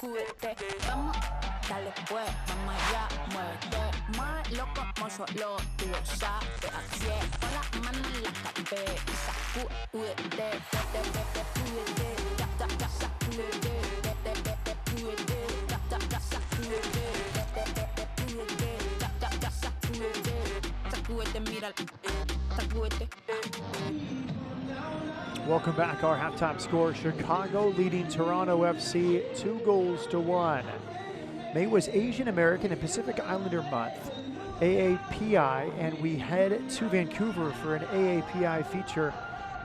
sacúdete, vamos, dale pues, vamos allá, muévete, más loco, como solo tú lo sabes, así es, pon la mano en la cabeza y sacúdete, sacúdete, sacúdete, mira, sacúdete. Welcome back. Our halftime score, Chicago leading Toronto FC 2-1. May was Asian American and Pacific Islander Month, AAPI, and we head to Vancouver for an AAPI feature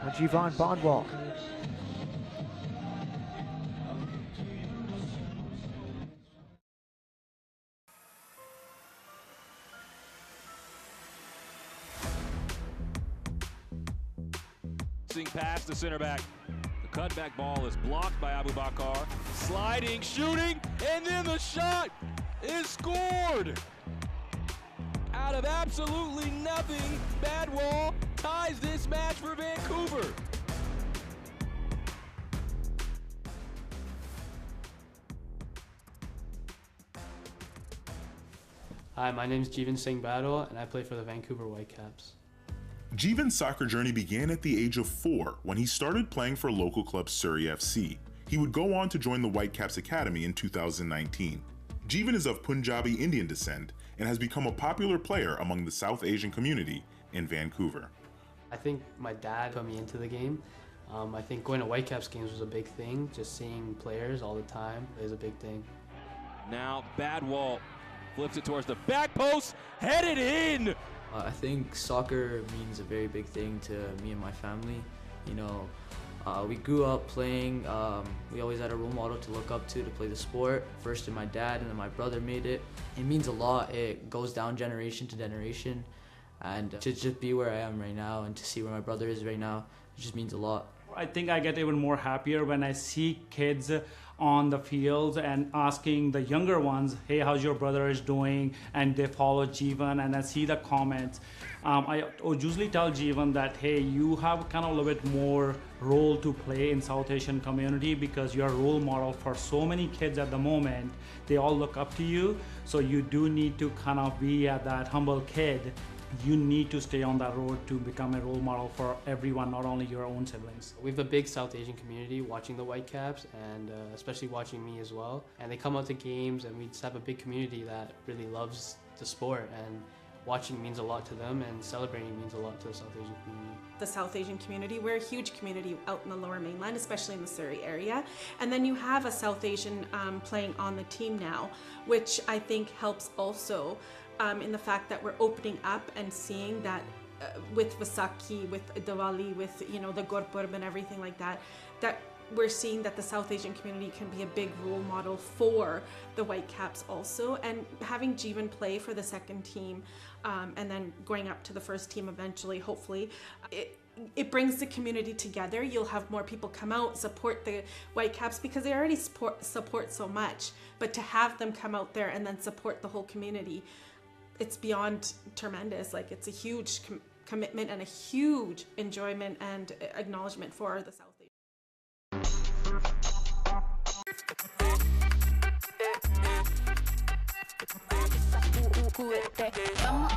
on Jivan Bondwal. Pass to center back. The cutback ball is blocked by Abu Bakar. Sliding, shooting, and then the shot is scored. Out of absolutely nothing, Badwall ties this match for Vancouver. Hi, my name is Jeevan Singh Badal, and I play for the Vancouver Whitecaps. Jeevan's soccer journey began at the age of 4 when he started playing for local club Surrey FC. He would go on to join the Whitecaps Academy in 2019. Jeevan is of Punjabi Indian descent and has become a popular player among the South Asian community in Vancouver. I think my dad put me into the game. I think going to Whitecaps games was a big thing. Just seeing players all the time is a big thing. Now Badwall flips it towards the back post, headed in! I think soccer means a very big thing to me and my family. You know, we grew up playing. We always had a role model to look up to play the sport. First my dad and then my brother made it. It means a lot. It goes down generation to generation. And to just be where I am right now and to see where my brother is right now, it just means a lot. I think I get even more happier when I see kids on the fields and asking the younger ones, hey, how's your brother is doing? And they follow Jeevan and I see the comments. I usually tell Jeevan that, hey, you have kind of a little bit more role to play in South Asian community because you're a role model for so many kids at the moment. They all look up to you. So you do need to kind of be that humble kid. You need to stay on that road to become a role model for everyone, not only your own siblings. We have a big South Asian community watching the Whitecaps and especially watching me as well. And they come out to games and we just have a big community that really loves the sport, and watching means a lot to them and celebrating means a lot to the South Asian community. The South Asian community, we're a huge community out in the Lower Mainland, especially in the Surrey area. And then you have a South Asian playing on the team now, which I think helps also in the fact that we're opening up and seeing that with Vaisakhi, with Diwali, with the Gurpurb and everything like that, that we're seeing that the South Asian community can be a big role model for the Whitecaps also. And having Jeevan play for the second team and then going up to the first team eventually, hopefully, it brings the community together. You'll have more people come out, support the Whitecaps because they already support so much. But to have them come out there and then support the whole community, it's beyond tremendous. Like, it's a huge commitment and a huge enjoyment and acknowledgement for the South Asian. Vamos,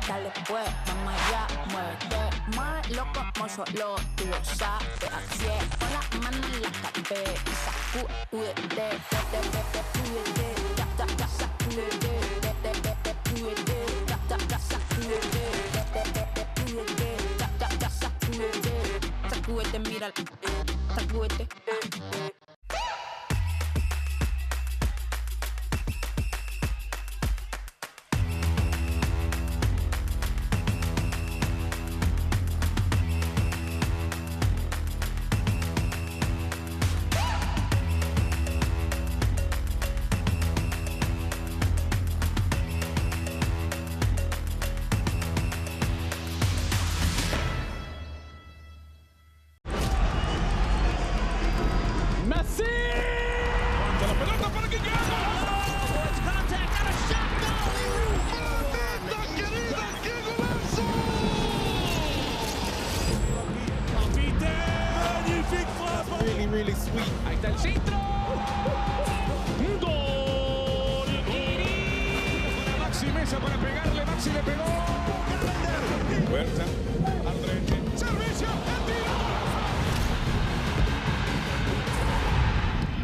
dale pues, vamos allá, muévete, más loco como solo tú lo sabes, así es, pon la mano en la cabeza y sacúdete, sacúdete, mira, sacúdete. Really sweet. Ahí está el centro. mesa para pegarle, Maxi le pegó. Fuerza, al frente, servicio, el tiro.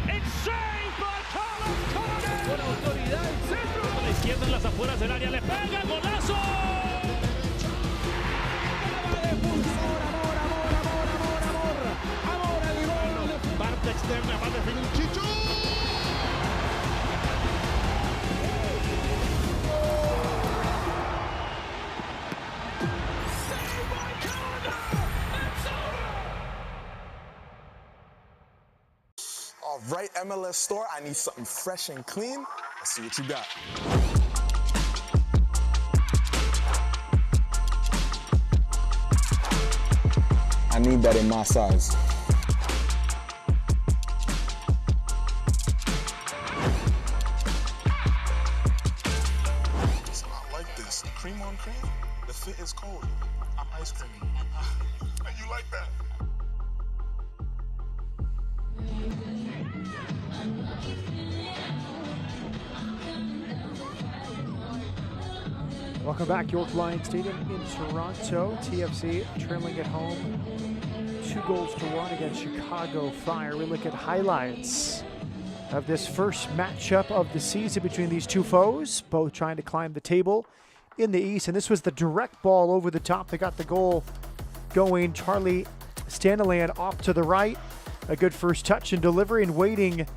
It's saved by Carlos Corner. Con autoridad, el centro. A la izquierda en las afueras del área, le pega, golazo. Amor al gol. Parte externa, va a definir Chicho. All right, MLS store, I need something fresh and clean. Let's see what you got. I need that in my size. I like this. Cream on cream. The fit is cold. Ice cream. You like that? Welcome back, York Lions Stadium in Toronto. TFC trailing at home 2-1 against Chicago Fire. We look at highlights of this first matchup of the season between these two foes, both trying to climb the table in the East. And this was the direct ball over the top that got the goal going. Charlie Staniland off to the right. A good first touch and delivery, and waiting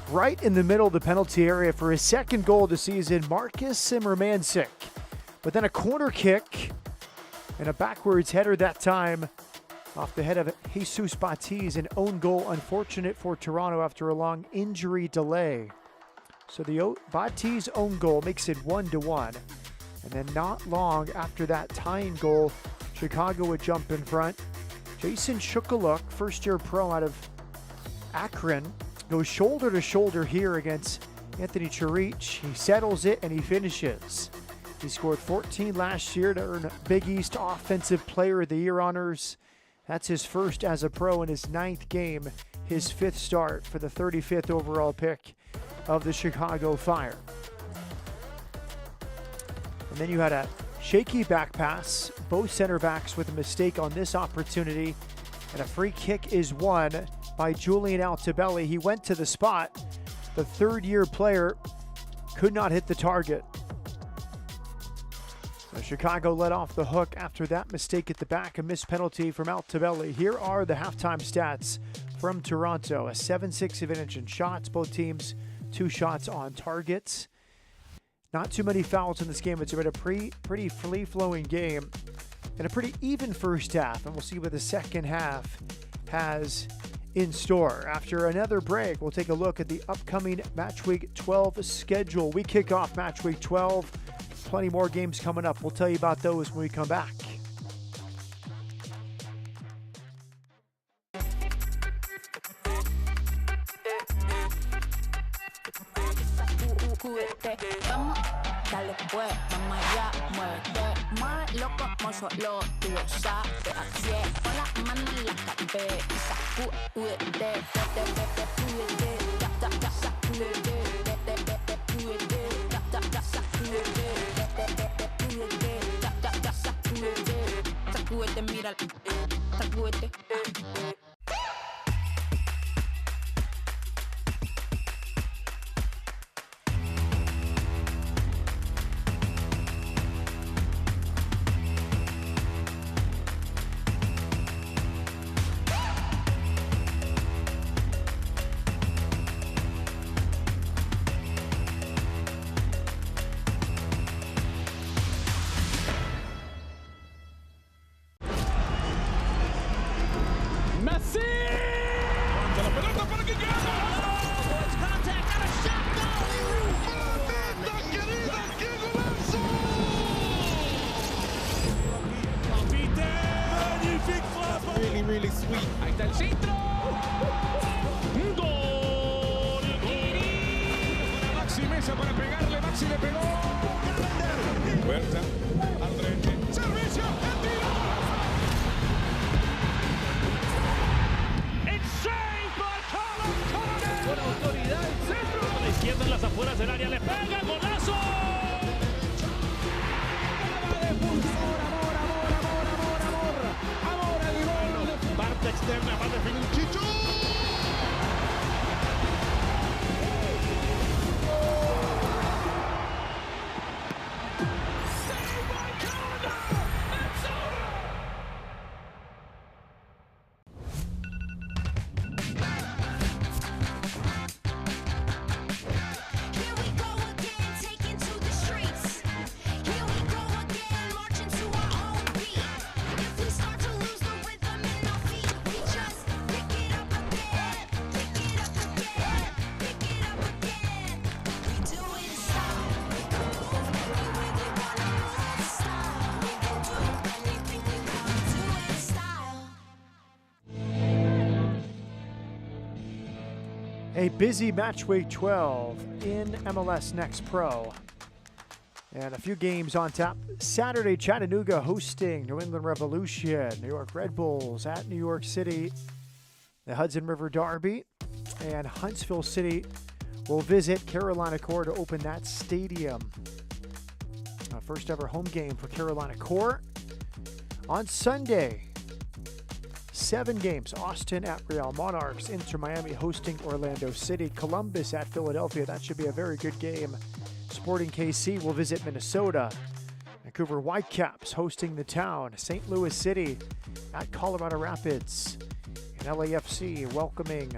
right in the middle of the penalty area for his second goal of the season, Marcus Simmermansik. But then a corner kick and a backwards header that time off the head of Jesus Batiz, an own goal. Unfortunate for Toronto after a long injury delay. So the Batiz own goal makes it 1-1. And then not long after that tying goal, Chicago would jump in front. Jason Shukaluk, first-year pro out of Akron, goes shoulder to shoulder here against Anthony Chirich. He settles it and he finishes. He scored 14 last year to earn Big East Offensive Player of the Year honors. That's his first as a pro in his 9th game, his 5th start for the 35th overall pick of the Chicago Fire. And then you had a shaky back pass, both center backs with a mistake on this opportunity, and a free kick is won by Julian Altobelli. He went to the spot. The third-year player could not hit the target. So Chicago let off the hook after that mistake at the back, a missed penalty from Altobelli. Here are the halftime stats from Toronto. A 7-6 advantage in shots. Both teams 2 shots on targets. Not too many fouls in this game. It's been a pretty free-flowing game and a pretty even first half. And we'll see what the second half has in store. After another break, we'll take a look at the upcoming Match Week 12 schedule. We kick off Match Week 12. Plenty more games coming up. We'll tell you about those when we come back. Vamos, dale pues, mamá ya, muévete más loco, mozo, lo tú lo sabes, así es, con las manos en la cabeza, sacúdete, sacúdete, mira, sacúdete. Really sweet. Ahí está el centro. Gol. Maxi Mesa para pegarle. Maxi le pegó. Fuerza. Al frente. Servicio. El tiro. It's saved by Carlos Corner. Con autoridad el centro. A la izquierda en las afueras del área. Le pega. Golazo. A busy match week 12 in MLS Next Pro. And a few games on tap. Saturday, Chattanooga hosting New England Revolution. New York Red Bulls at New York City. The Hudson River Derby. And Huntsville City will visit Carolina Core to open that stadium. First ever home game for Carolina Core. On Sunday, 7 games. Austin at Real Monarchs. Inter Miami hosting Orlando City. Columbus at Philadelphia. That should be a very good game. Sporting KC will visit Minnesota. Vancouver Whitecaps hosting the Town. St. Louis City at Colorado Rapids. And LAFC welcoming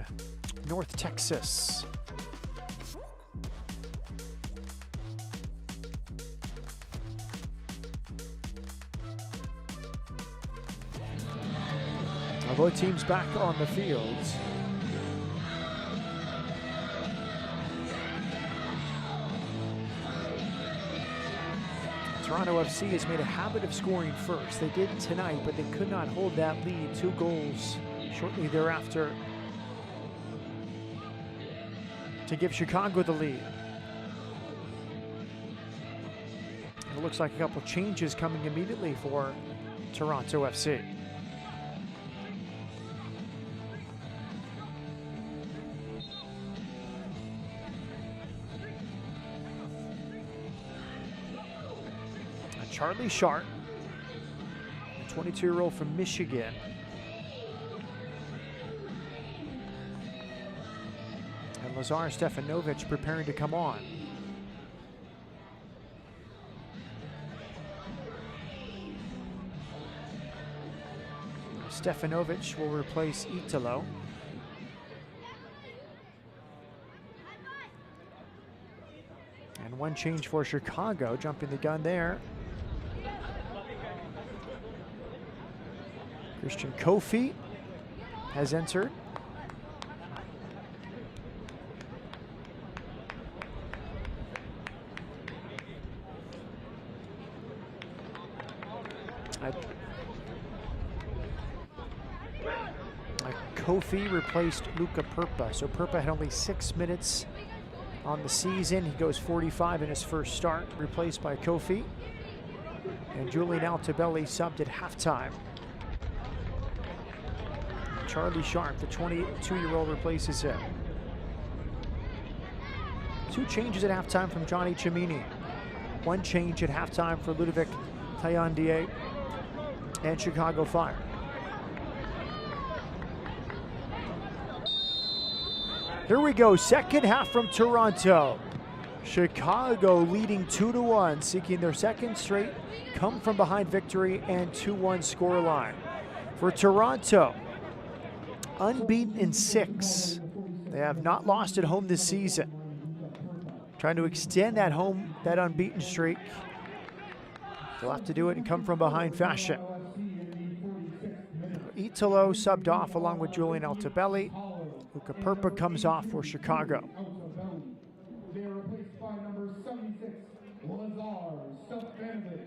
North Texas. Both teams back on the field. Toronto FC has made a habit of scoring first. They did tonight, but they could not hold that lead. 2 goals shortly thereafter to give Chicago the lead. It looks like a couple changes coming immediately for Toronto FC. Charlie Sharp, a 22-year-old from Michigan. And Lazar Stefanovic preparing to come on. Stefanovic will replace Italo. And one change for Chicago, jumping the gun there. Christian Kofi has entered. Kofi replaced Luca Purpa. So Purpa had only 6 minutes on the season. He goes 45 in his first start, replaced by Kofi. And Julian Altobelli subbed at halftime. Charlie Sharp, the 22-year-old, replaces him. 2 changes at halftime from Johnny Cimini. 1 change at halftime for Ludovic Tayandie and Chicago Fire. Here we go, second half from Toronto. Chicago leading 2-1, seeking their second straight come from behind victory and 2-1 scoreline. For Toronto, unbeaten in 6. They have not lost at home this season. Trying to extend that unbeaten streak. They'll have to do it in come from behind fashion. Italo subbed off along with Julian Altobelli. Luca Purpa comes off for Chicago. They are replaced by number 76, Lazar Stefanovic,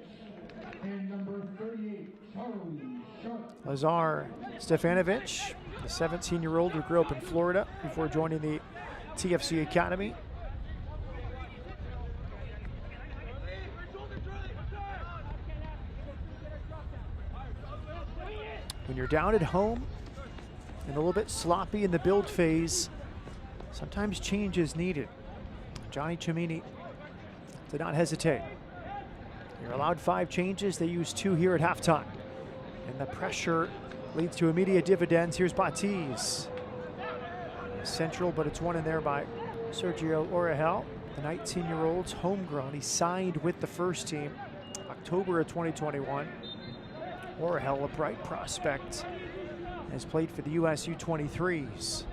and number 38, Charlie Sharp. Lazar Stefanovic, the 17-year-old who grew up in Florida before joining the TFC Academy. When you're down at home and a little bit sloppy in the build phase, sometimes change is needed. Johnny Cimini did not hesitate. You're allowed 5 changes. They used 2 here at halftime. And the pressure leads to immediate dividends. Here's Batiz. Central, but it's won in there by Sergio Orahel. The 19-year-old's homegrown. He signed with the first team October of 2021. Orahel, a bright prospect, has played for the US U23s.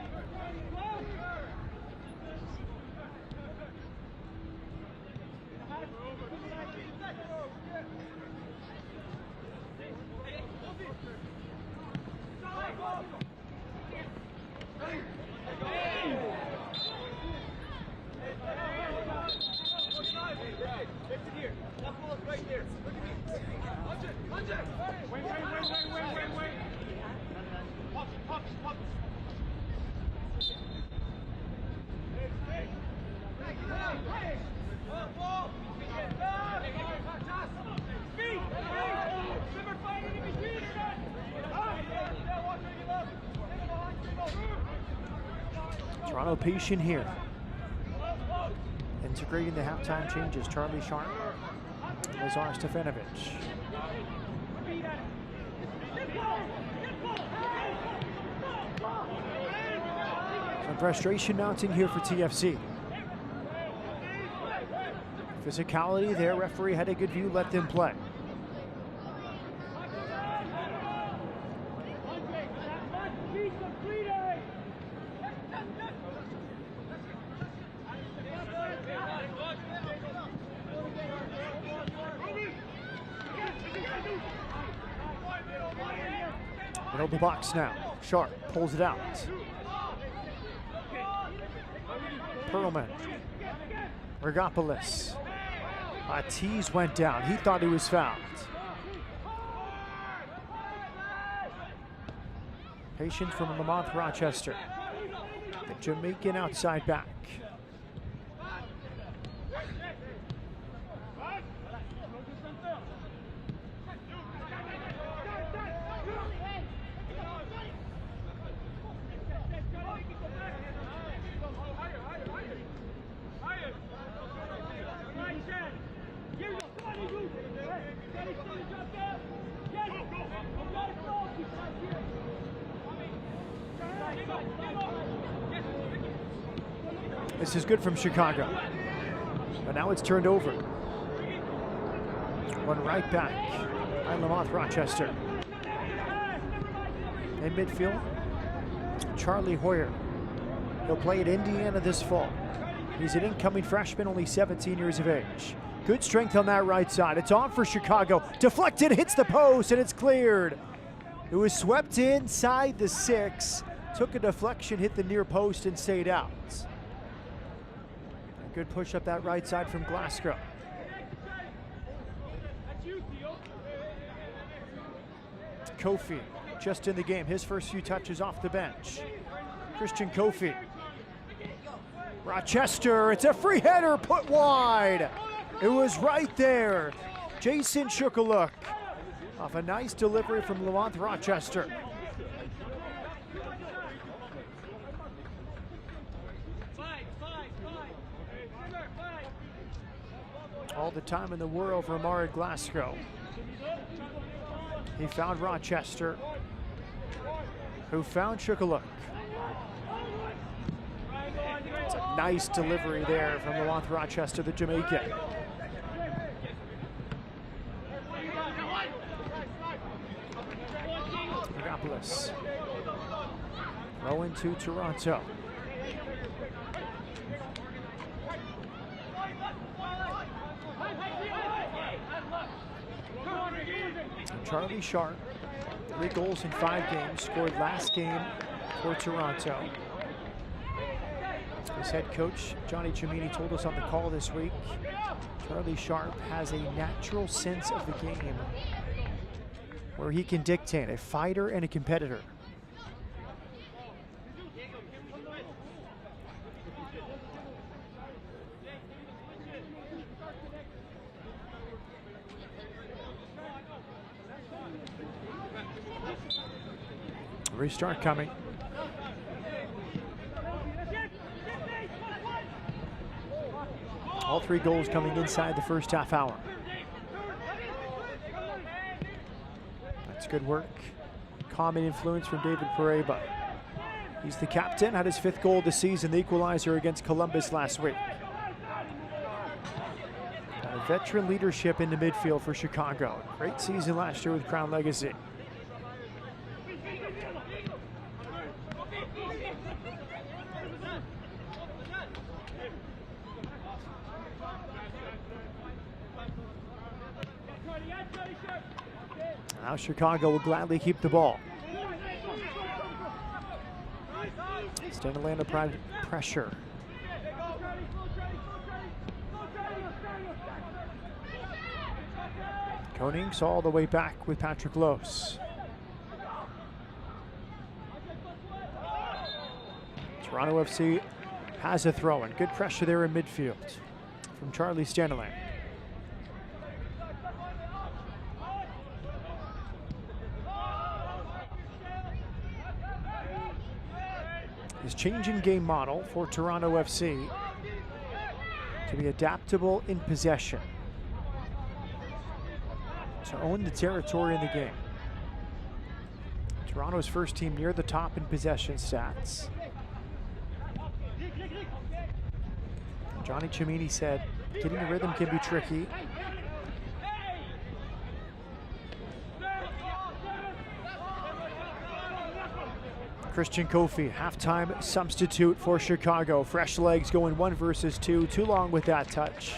Toronto patient here. Integrating the halftime changes. Charlie Sharp, Lazar Stefanovic. Some frustration mounting here for TFC. Physicality there, referee had a good view, let them play. Middle of the box now. Sharp pulls it out. Perlman. Rigopoulos. Ortiz went down. He thought he was fouled. Patient from Lamont Rochester. The Jamaican outside back. This is good from Chicago. But now it's turned over. One right back by Lamont Rochester. In midfield, Charlie Hoyer. He'll play at Indiana this fall. He's an incoming freshman, only 17 years of age. Good strength on that right side. It's on for Chicago. Deflected, hits the post, and it's cleared. It was swept inside the 6. Took a deflection, hit the near post, and stayed out. A good push up that right side from Glasgow. Kofi, just in the game. His first few touches off the bench. Christian Kofi. Rochester, it's a free header put wide. It was right there. Jason Shukaluk off a nice delivery from Lamont Rochester. All the time in the world for Amari Glasgow. He found Rochester, who found Shukaluk. It's a nice delivery there from Lamont Rochester, the Jamaican. Rigopoulos. Throw into Toronto. Charlie Sharp, 3 goals in 5 games, scored last game for Toronto. His head coach, Johnny Cimini, told us on the call this week, Charlie Sharp has a natural sense of the game where he can dictate, a fighter and a competitor. Restart coming. All 3 goals coming inside the first half hour. That's good work. Common influence from David Pareba. He's the captain, had his 5th goal of the season, the equalizer against Columbus last week. A veteran leadership in the midfield for Chicago. Great season last year with Crown Legacy. Now Chicago will gladly keep the ball. Stanley under pressure. Konings all the way back with Patrick Lose. Toronto FC has a throw-in. Good pressure there in midfield from Charlie Stanley. His changing game model for Toronto FC to be adaptable in possession, to own the territory in the game. Toronto's first team near the top in possession stats. Johnny Cimini said, getting the rhythm can be tricky. Christian Kofi, halftime substitute for Chicago. Fresh legs going 1 versus 2. Too long with that touch.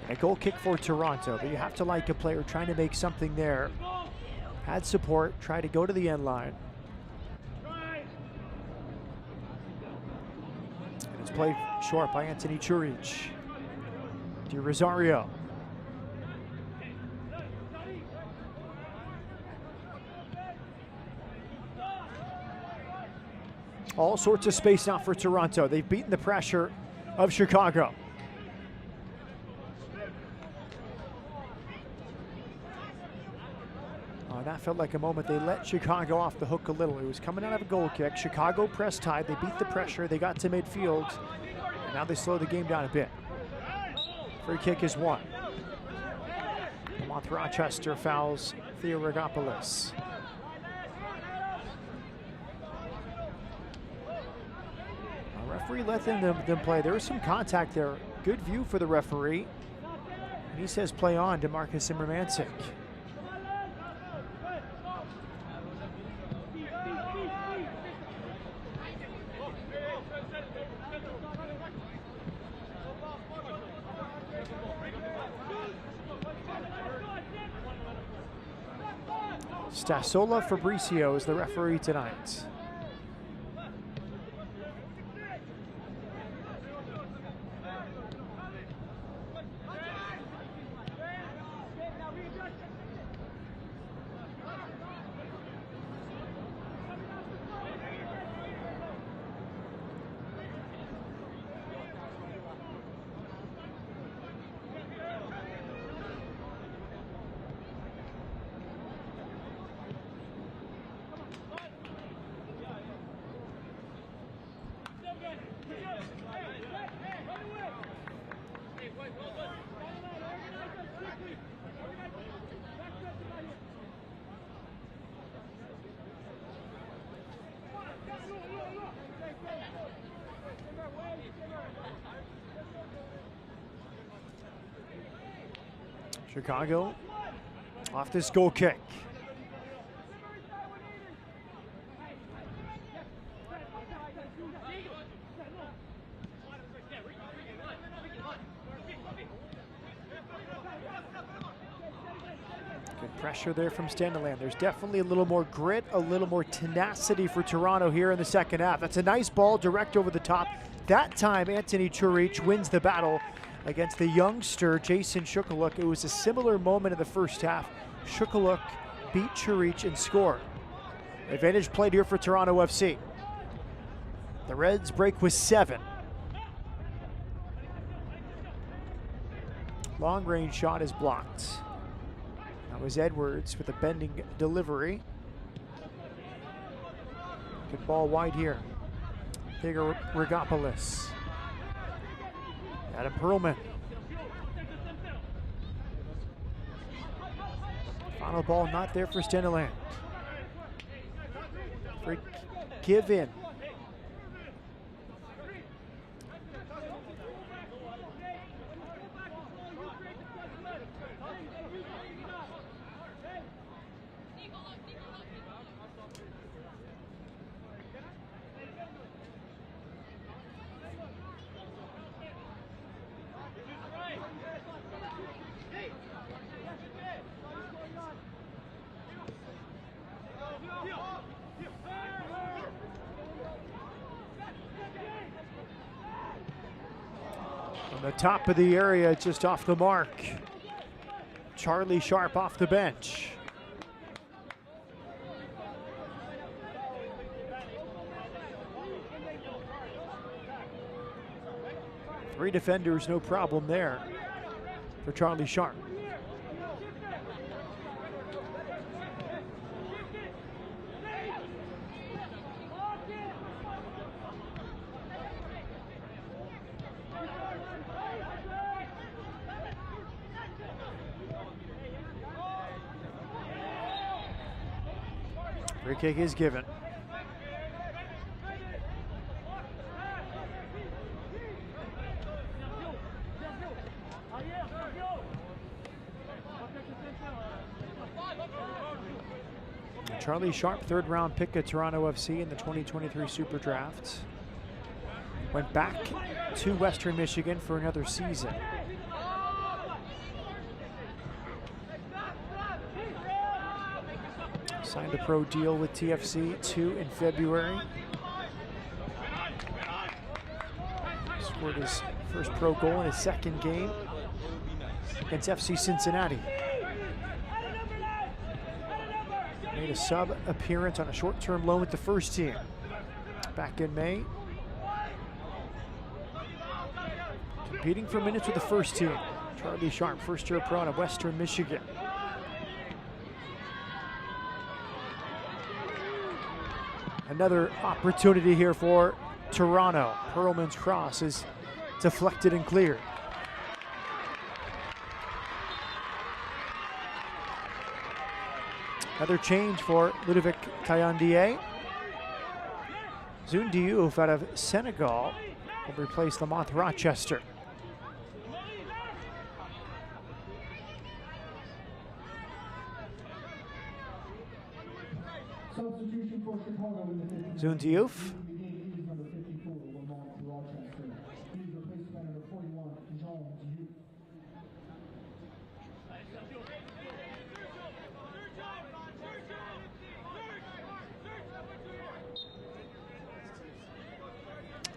And a goal kick for Toronto, but you have to like a player trying to make something there. Had support, tried to go to the end line. And it's played short by Anthony Churich. Di Rosario. All sorts of space now for Toronto. They've beaten the pressure of Chicago. Oh, that felt like a moment they let Chicago off the hook a little. It was coming out of a goal kick. Chicago pressed high. They beat the pressure. They got to midfield. And now they slow the game down a bit. Free kick is won. Lamont Rochester fouls Theo Rigopoulos. Referee let them play. There was some contact there. Good view for the referee. And he says play on to Marcus Zimmermansik. Stasola Fabricio is the referee tonight. Chicago off this goal kick. Good pressure there from Stendeland. There's definitely a little more grit, a little more tenacity for Toronto here in the second half. That's a nice ball direct over the top. That time Anthony Churich wins the battle against the youngster Jason Shukaluk. It was a similar moment in the first half. Shukaluk beat Churich and scored. Advantage played here for Toronto FC. The Reds break with 7. Long range shot is blocked. That was Edwards with a bending delivery. Good ball wide here. Theo Rigopoulos. Adam Perlman. Final ball not there for Stendeland. Free give in. On the top of the area, just off the mark. Charlie Sharp off the bench. Three defenders, no problem there for Charlie Sharp. Free kick is given. Charlie Sharp, third-round pick at Toronto FC in the 2023 Super Draft. Went back to Western Michigan for another season. Signed a pro deal with TFC 2 in February. Scored his first pro goal in his second game against FC Cincinnati. Made a sub appearance on a short-term loan with the first team back in May. Competing for minutes with the first team. Charlie Sharp, first-year pro out of Western Michigan. Another opportunity here for Toronto. Perlman's cross is deflected and cleared. Another change for Ludovic Tayandie. Zune Diouf out of Senegal will replace Lamont Rochester. Substitution for Chicago in the 50th. Zune Diouf. Number 54, Lamont Rochester. He's replaced by number 41, Jean Diouf.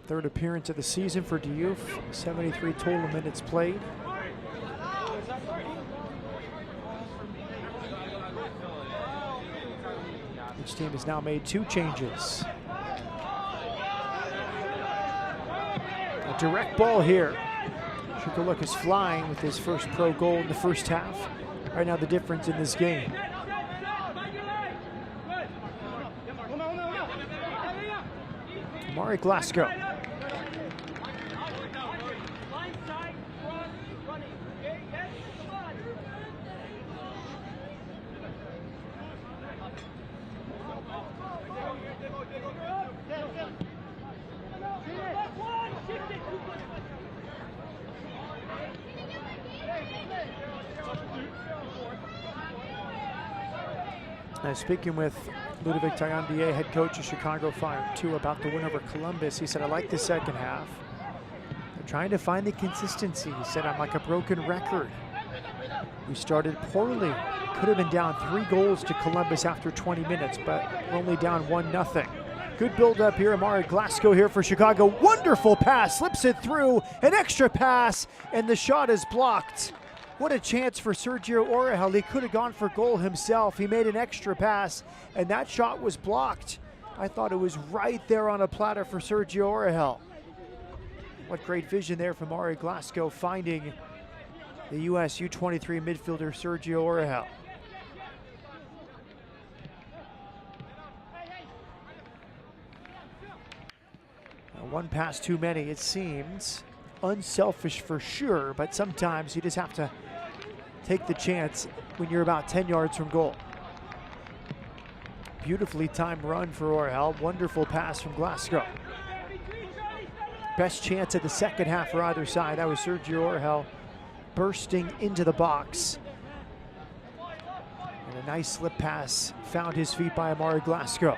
Third appearance of the season for Diouf, 73 total minutes played. Each team has now made 2 changes. A direct ball here. Shukaluk is flying with his first pro goal in the first half. Right now the difference in this game. Amari Glasgow. Speaking with Ludovic Tayandie, head coach of Chicago Fire, too, about the win over Columbus, he said, I like the second half. They're trying to find the consistency. He said, I'm like a broken record. We started poorly. Could have been down 3 goals to Columbus after 20 minutes, but we're only down 1-0. Good build up here. Amari Glasgow here for Chicago. Wonderful pass, slips it through, an extra pass, and the shot is blocked. What a chance for Sergio Orihel. He could have gone for goal himself. He made an extra pass, and that shot was blocked. I thought it was right there on a platter for Sergio Orihel. What great vision there from Amari Glasgow, finding the U.S. U23 midfielder Sergio Orihel. One pass too many, it seems. Unselfish for sure, but sometimes you just have to take the chance when you're about 10 yards from goal. Beautifully timed run for Orihel. Wonderful pass from Glasgow. Best chance of the second half for either side. That was Sergio Orihel bursting into the box. And a nice slip pass found his feet by Amari Glasgow.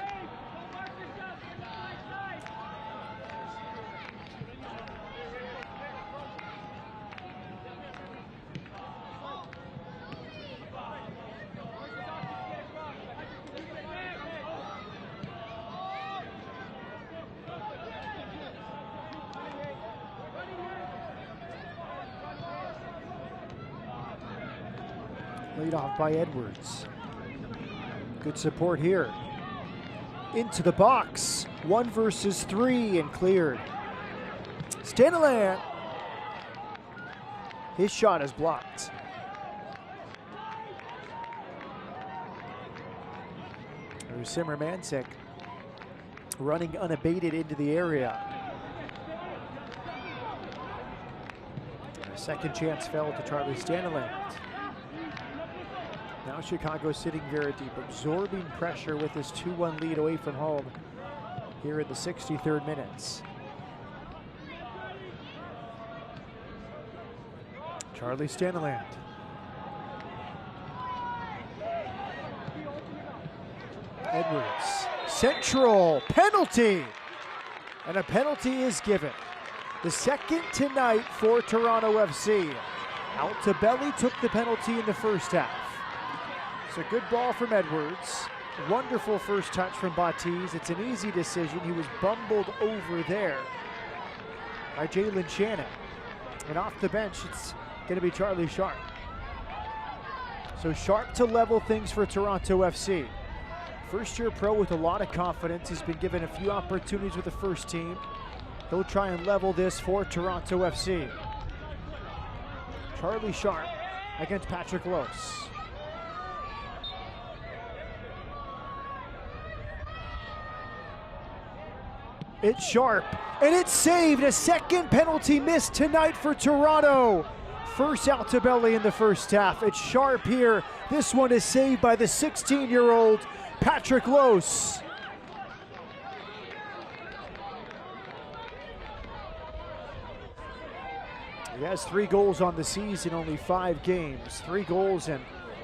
Laid off by Edwards. Good support here. Into the box. 1 versus 3 and cleared. Staniland. His shot is blocked. There's Simmer Mansek running unabated into the area. A second chance fell to Charlie Staniland. Now Chicago sitting very deep, absorbing pressure with this 2-1 lead away from home here in the 63rd minutes. Charlie Staniland. Edwards, central, penalty! And a penalty is given. The second tonight for Toronto FC. Altobelli took the penalty in the first half. It's a good ball from Edwards. Wonderful first touch from Baptiste. It's an easy decision. He was bumbled over there by Jalen Shannon. And off the bench, it's going to be Charlie Sharp. So Sharp to level things for Toronto FC. First-year pro with a lot of confidence. He's been given a few opportunities with the first team. He'll try and level this for Toronto FC. Charlie Sharp against Patrick Lose. It's Sharp, and it's saved. A second penalty missed tonight for Toronto. First Altobelli in the first half. It's Sharp here. This one is saved by the 16-year-old Patrick Lose. He has 3 goals on the season, only 5 games. 3 goals in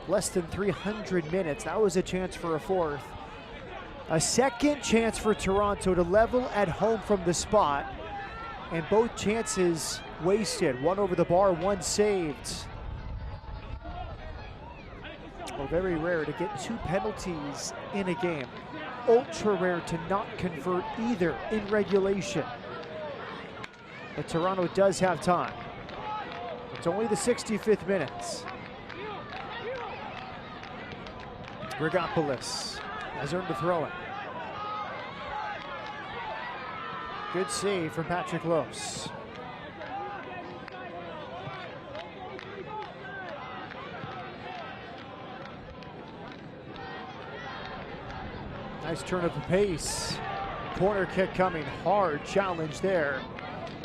less than 300 minutes. That was a chance for a fourth. A second chance for Toronto to level at home from the spot. And both chances wasted. One over the bar, one saved. Well, very rare to get 2 penalties in a game. Ultra rare to not convert either in regulation. But Toronto does have time. It's only the 65th minutes. Rigopoulos has earned a throw-in. Good save from Patrick Lose. Nice turn of the pace. Corner kick coming, hard challenge there.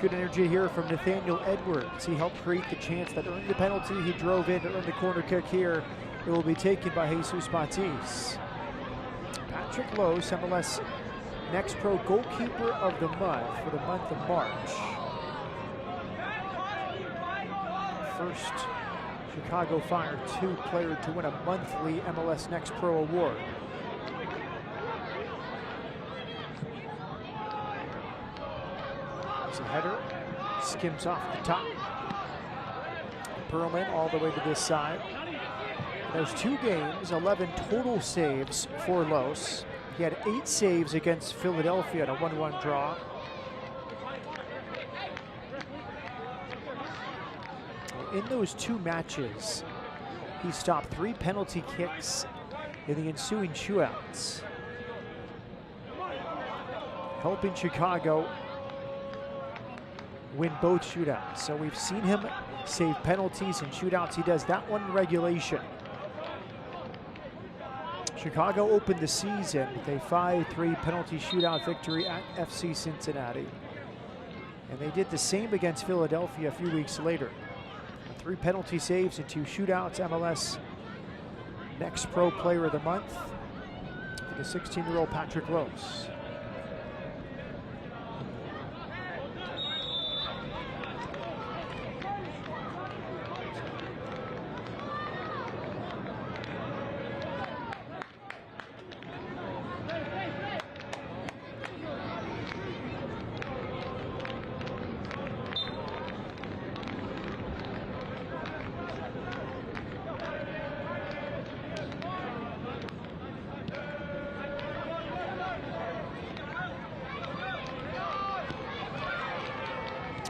Good energy here from Nathaniel Edwards. He helped create the chance that earned the penalty. He drove in to earn the corner kick here. It will be taken by Jesus Baptiste. Patrick Lose, MLS Next Pro Goalkeeper of the Month for the month of March. First Chicago Fire 2 player to win a monthly MLS Next Pro award. It's a header, skims off the top. Perlman all the way to this side. There's 2 games, 11 total saves for Lose. He had 8 saves against Philadelphia in a 1-1 draw. In those 2 matches, he stopped 3 penalty kicks in the ensuing shootouts, helping Chicago win both shootouts. So we've seen him save penalties and shootouts. He does that one in regulation. Chicago opened the season with a 5-3 penalty shootout victory at FC Cincinnati. And they did the same against Philadelphia a few weeks later. 3 penalty saves and 2 shootouts. MLS Next Pro Player of the Month for the 16-year-old Patrick Lose.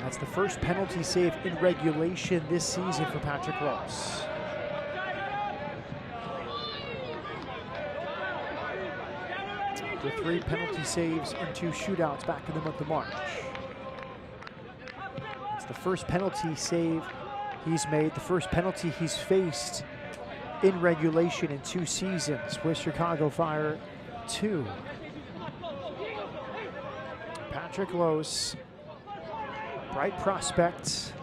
That's the first penalty save in regulation this season for Patrick Lose. After 3 penalty saves and 2 shootouts back in the month of March. It's the first penalty save he's made, the first penalty he's faced in regulation in 2 seasons with Chicago Fire 2. Patrick Lose, bright prospect,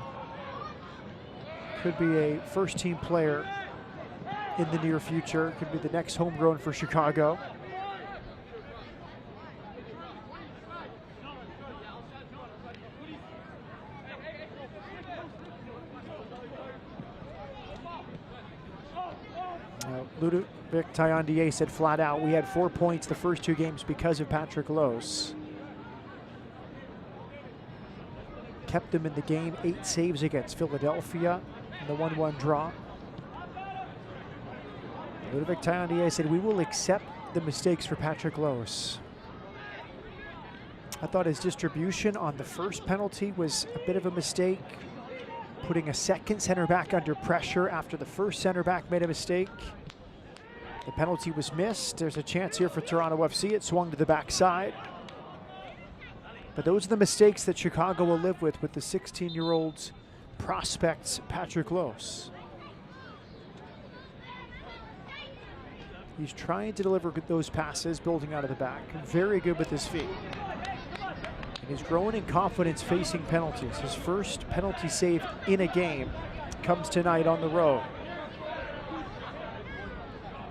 could be a first-team player in the near future. Could be the next homegrown for Chicago. Ludovic Taillandier said flat out, we had 4 points the first 2 games because of Patrick Lose. Kept them in the game, 8 saves against Philadelphia in the 1-1 draw. Ludovic Taillandier said, we will accept the mistakes for Patrick Lose. I thought his distribution on the first penalty was a bit of a mistake, putting a second center back under pressure after the first center back made a mistake. The penalty was missed. There's a chance here for Toronto FC. It swung to the backside. But those are the mistakes that Chicago will live with the 16-year-old prospects, Patrick Lose. He's trying to deliver those passes, building out of the back. Very good with his feet. And he's growing in confidence facing penalties. His first penalty save in a game comes tonight on the road.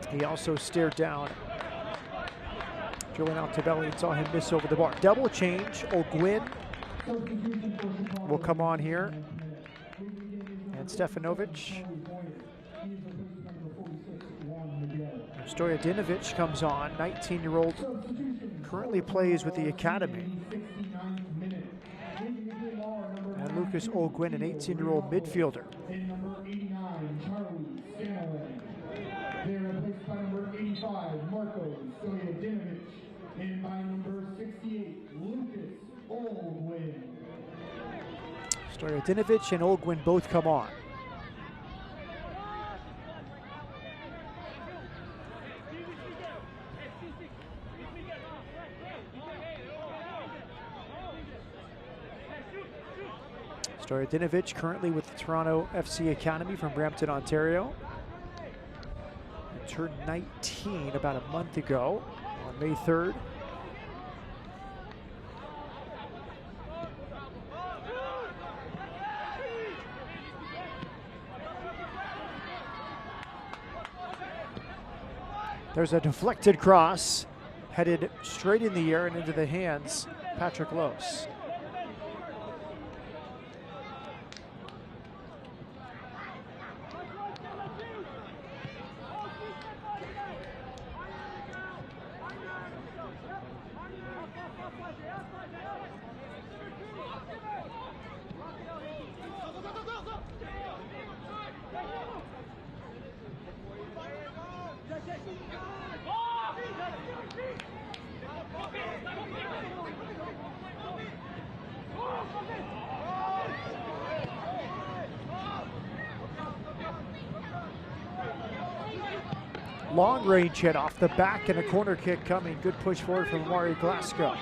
He also stared down Joey Altobelli and saw him miss over the bar. Double change. Ogwin will come on here. And Stefanovic. Stojadinovic comes on, 19-year-old, currently plays with the academy. And Lucas Ogwin, an 18-year-old midfielder. They're replaced by number 85, Marco Stojadinovic, and by number 68, Lucas Ogwin. Stojadinovic and Ogwin both come on. Stojadinovic currently with the Toronto FC Academy from Brampton, Ontario. He turned 19 about a month ago on May 3rd. There's a deflected cross headed straight in the air and into the hands of Patrick Lose. Long range hit off the back and a corner kick coming. Good push forward from Amari Glasgow.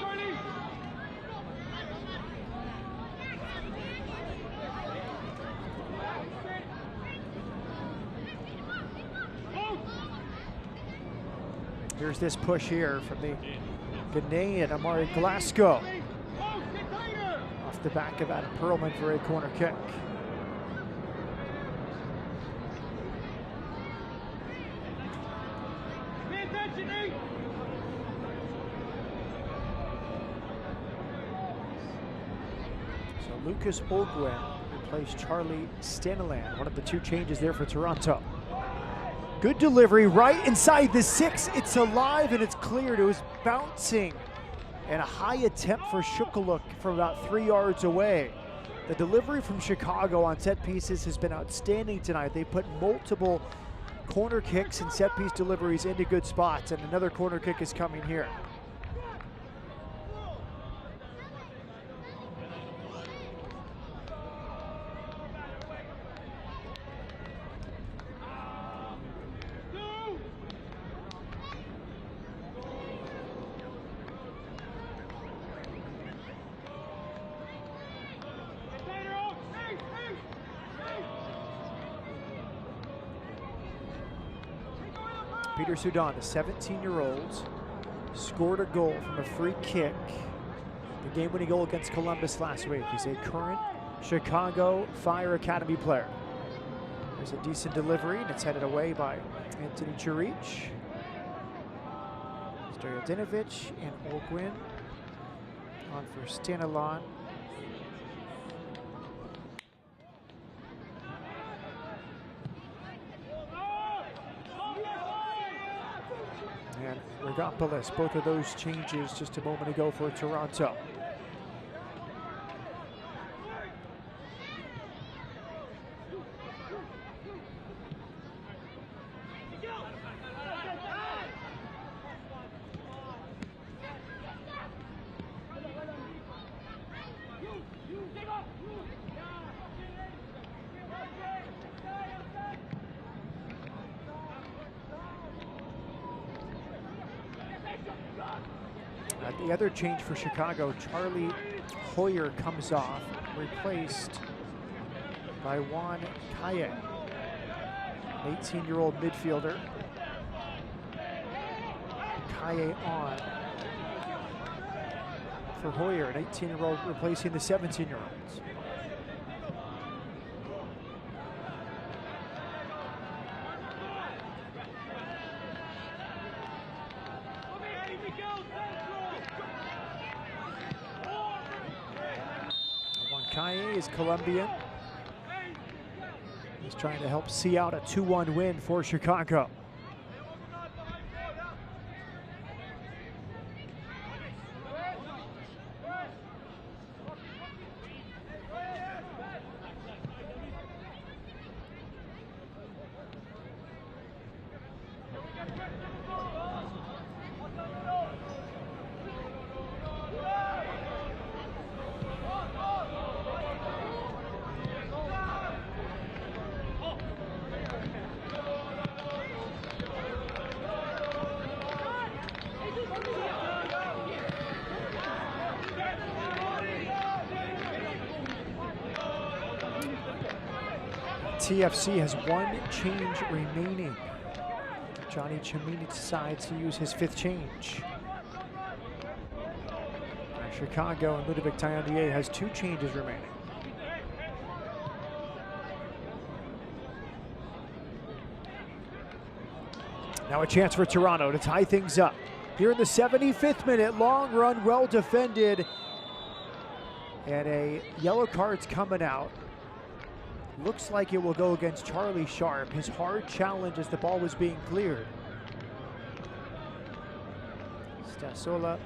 Here's this push here from the Ghanaian Amari Glasgow. Off the back of Adam Perlman for a corner kick. Lucas Ogwin replaced Charlie Staniland, one of the 2 changes there for Toronto. Good delivery right inside the 6. It's alive and it's cleared. It was bouncing. And a high attempt for Shukaluk from about 3 yards away. The delivery from Chicago on set pieces has been outstanding tonight. They put multiple corner kicks and set piece deliveries into good spots, and another corner kick is coming here. Peter Sudan, the 17-year-old, scored a goal from a free kick. The game-winning goal against Columbus last week. He's a current Chicago Fire Academy player. There's a decent delivery, and it's headed away by Anthony Churich. Stojadinovic and Olguin on for Stanilon. And Regopolis, both of those changes just a moment ago for Toronto. The other change for Chicago, Charlie Hoyer comes off, replaced by Juan Calle, an 18-year-old midfielder. Calle on for Hoyer, an 18-year-old replacing the 17-year-olds. Is Colombian. He's trying to help see out a 2-1 win for Chicago. TFC has one change remaining. Johnny Chimini decides to use his 5th change. Chicago and Ludovic Taillandier has 2 changes remaining. Now a chance for Toronto to tie things up. Here in the 75th minute, long run, well defended. And a yellow card's coming out. Looks like it will go against Charlie Sharp. His hard challenge as the ball was being cleared. Stasola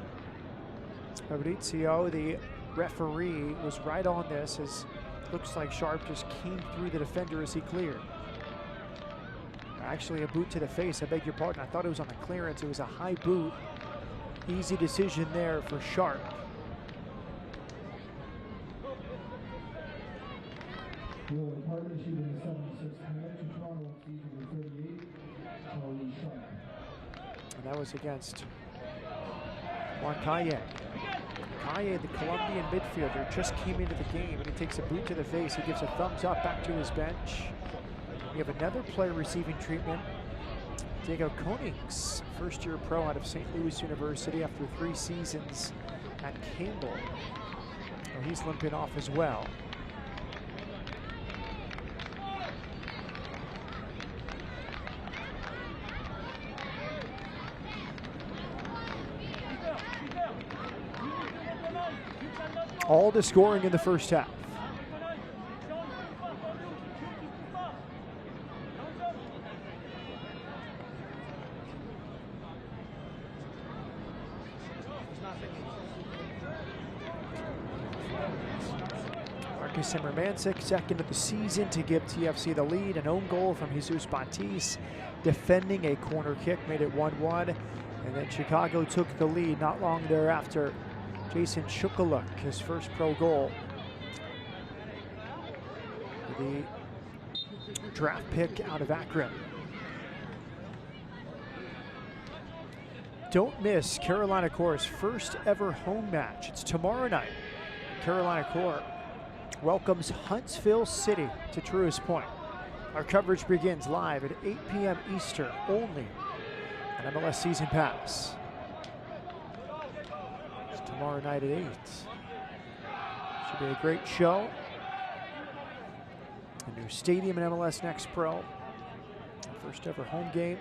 Fabrizio, the referee, was right on this, as looks like Sharp just came through the defender as he cleared. Actually a boot to the face, I beg your pardon. I thought it was on the clearance. It was a high boot. Easy decision there for Sharp. Your partner shooting in the 76th minute to Toronto FC number 38, Charlie Sharp. And that was against Juan Calle. Calle, the Colombian midfielder, just came into the game, and he takes a boot to the face. He gives a thumbs up back to his bench. We have another player receiving treatment. Diego Konings, first-year pro out of St. Louis University after 3 seasons at Campbell. So he's limping off as well. All the scoring in the first half. Marcus Zimmermansik, second of the season to give TFC the lead. An own goal from Jesus Batis, defending a corner kick, made it 1-1. And then Chicago took the lead not long thereafter. Jason Shukaluk, his first pro goal. The draft pick out of Akron. Don't miss Carolina Corps' first ever home match. It's tomorrow night. Carolina Corps welcomes Huntsville City to Truist Point. Our coverage begins live at 8 p.m. Eastern only on MLS Season Pass. Tomorrow night at 8. Should be a great show. A new stadium in MLS Next Pro. First ever home game.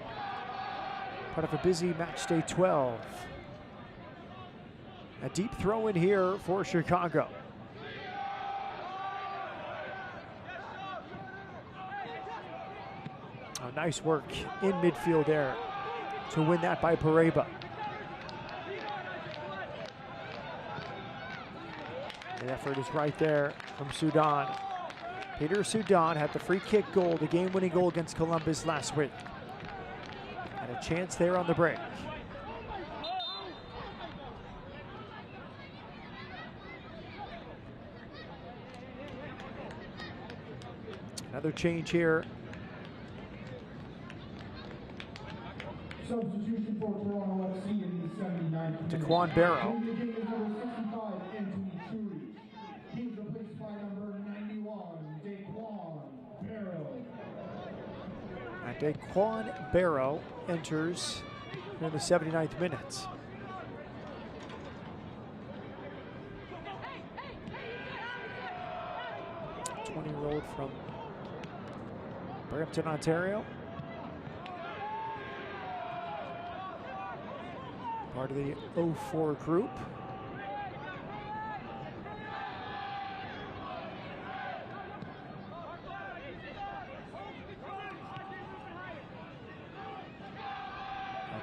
Part of a busy match day 12. A deep throw in here for Chicago. Oh, nice work in midfield there to win that by Pareba. The effort is right there from Sudan. Peter Sudan had the free kick goal, the game-winning goal against Columbus last week. Had a chance there on the break. Another change here. Substitution for Toronto FC in the 79th minute. Daquan Barrow. Number 65, Anthony Churi. He's replaced by number 91, Daquan Barrow. And Daquan Barrow enters in the 79th minute. A 20-year-old from Brampton, Ontario. Part of the 04 group.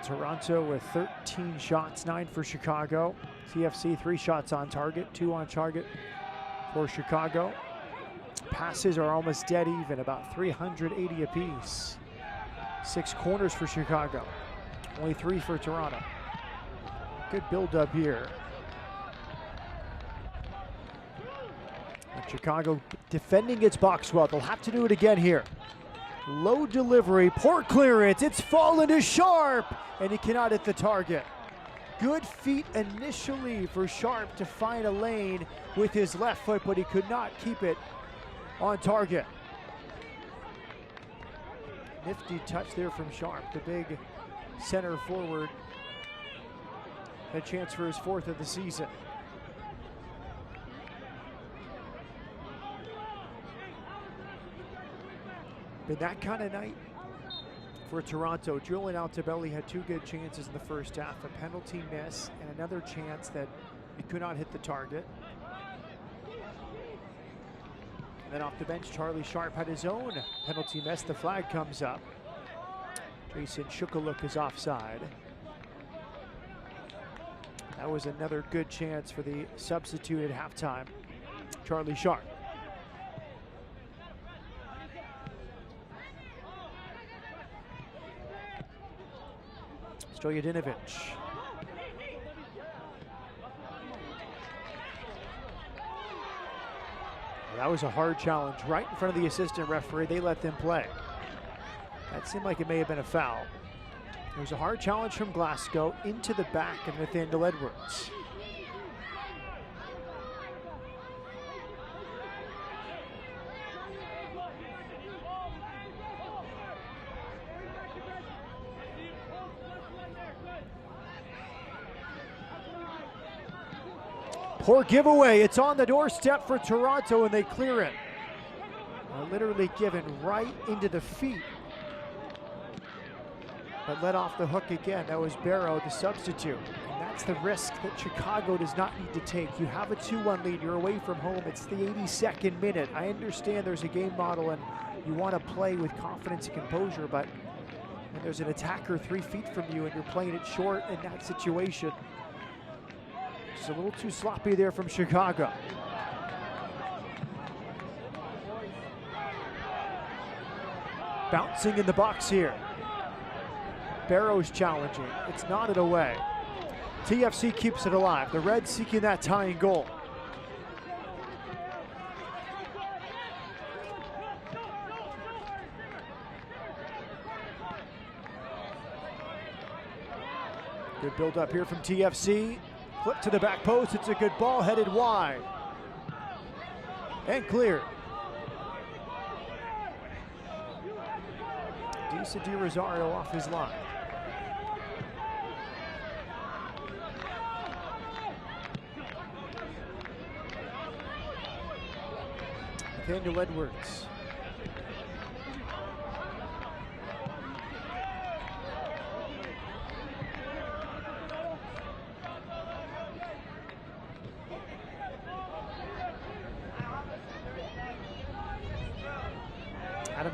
Toronto with 13 shots, 9 for Chicago. CFC 3 shots on target, 2 on target for Chicago. Passes are almost dead even, about 380 apiece. 6 corners for Chicago, only 3 for Toronto. Good build-up here. And Chicago defending its box well. They'll have to do it again here. Low delivery, poor clearance. It's fallen to Sharp, and he cannot hit the target. Good feet initially for Sharp to find a lane with his left foot, but he could not keep it on target. Nifty touch there from Sharp, the big center forward. A chance for his 4th of the season. Been that kind of night for Toronto. Julian Altobelli had 2 good chances in the first half, a penalty miss and another chance that he could not hit the target. And then off the bench, Charlie Sharp had his own penalty miss. The flag comes up. Jason Shukaluk is offside. That was another good chance for the substitute at halftime, Charlie Sharp. Stojadinovic. That was a hard challenge right in front of the assistant referee. They let them play. That seemed like it may have been a foul. It was a hard challenge from Glasgow into the back and Nathaniel Edwards. Poor giveaway. It's on the doorstep for Toronto and they clear it. Literally given right into the feet. But let off the hook again. That was Barrow, the substitute. And that's the risk that Chicago does not need to take. You have a 2-1 lead. You're away from home. It's the 82nd minute. I understand there's a game model and you want to play with confidence and composure, but when there's an attacker 3 feet from you and you're playing it short in that situation, it's a little too sloppy there from Chicago. Bouncing in the box here. Barrow's challenging. It's knotted away. TFC keeps it alive. The Reds seeking that tying goal. Good build up here from TFC. Flip to the back post. It's a good ball headed wide. And clear. Disa Di Rosario off his line. Nathaniel Edwards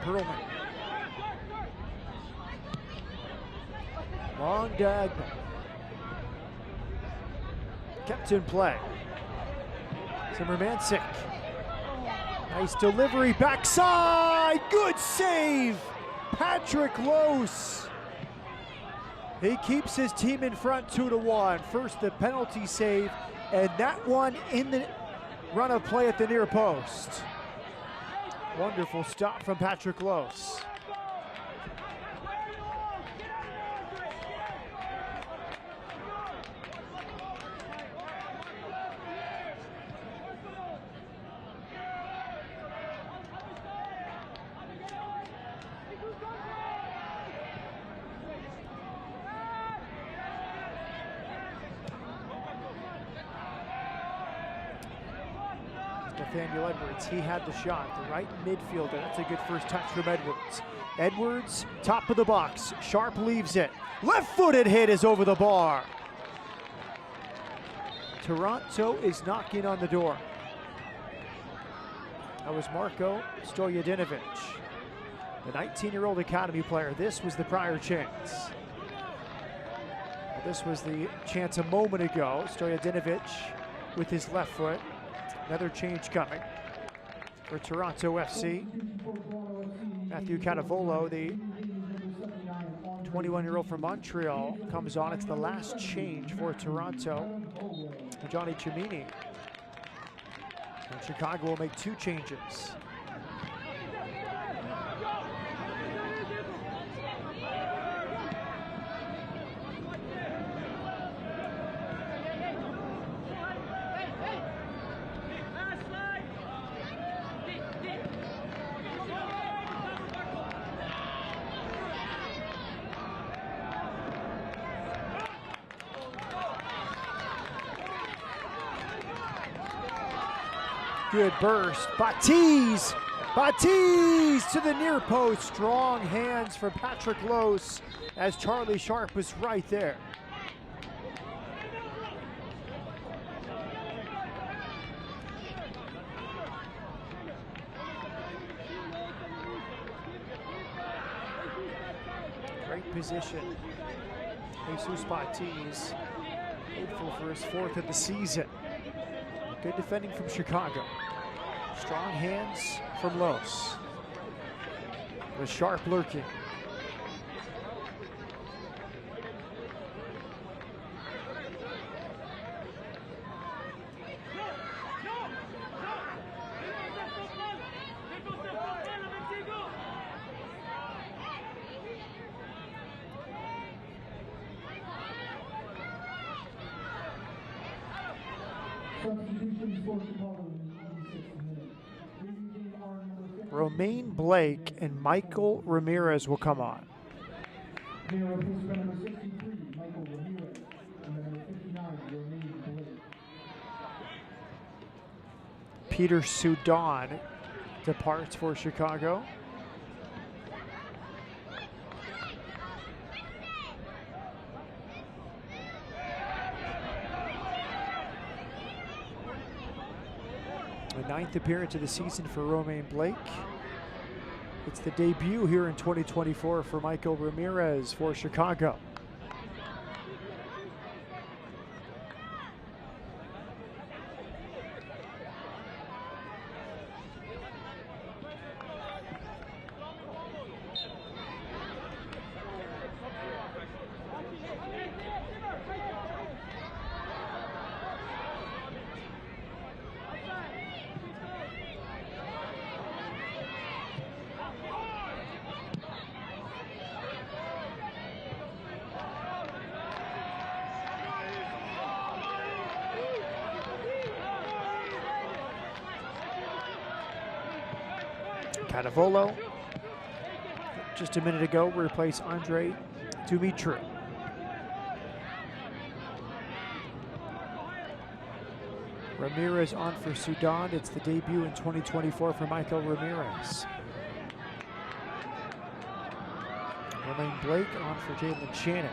Perlman. Long diagonal. Kept in play. Zimmermancic. Nice delivery, backside, good save. Patrick Lose. He keeps his team in front 2-1. First the penalty save, and that one in the run of play at the near post. Wonderful stop from Patrick Lose. Nathaniel Edwards, he had the shot, the right midfielder. That's a good first touch from Edwards. Edwards, top of the box. Sharp leaves it. Left-footed hit is over the bar. Toronto is knocking on the door. That was Marko Stojadinovic, the 19-year-old academy player. This was the prior chance. This was the chance a moment ago. Stojadinovic with his left foot. Another change coming for Toronto FC. Matthew Catavolo, the 21-year-old from Montreal, comes on. It's the last change for Toronto. Johnny Cimini. And Chicago will make 2 changes. Good burst. Batiz to the near post. Strong hands from Patrick Lose as Charlie Sharp was right there. Great position. Jesus Batiz, hopeful for his 4th of the season. Good defending from Chicago. Strong hands from Lose. The Sharp lurking. Romain Blake and Michael Ramirez will come on. Peter Soudan departs for Chicago. The 9th appearance of the season for Romain Blake. It's the debut here in 2024 for Michael Ramirez for Chicago. Catavolo, just a minute ago, replaced Andre Dumitru. Ramirez on for Soudan. It's the debut in 2024 for Michael Ramirez. Romain Blake on for Jalen Shannon.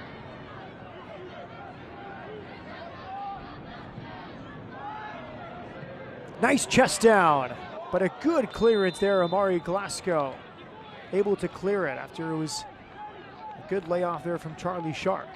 Nice chest down, but a good clearance there, Amari Glasgow. able to clear it after it was a good layoff there from Charlie Sharp.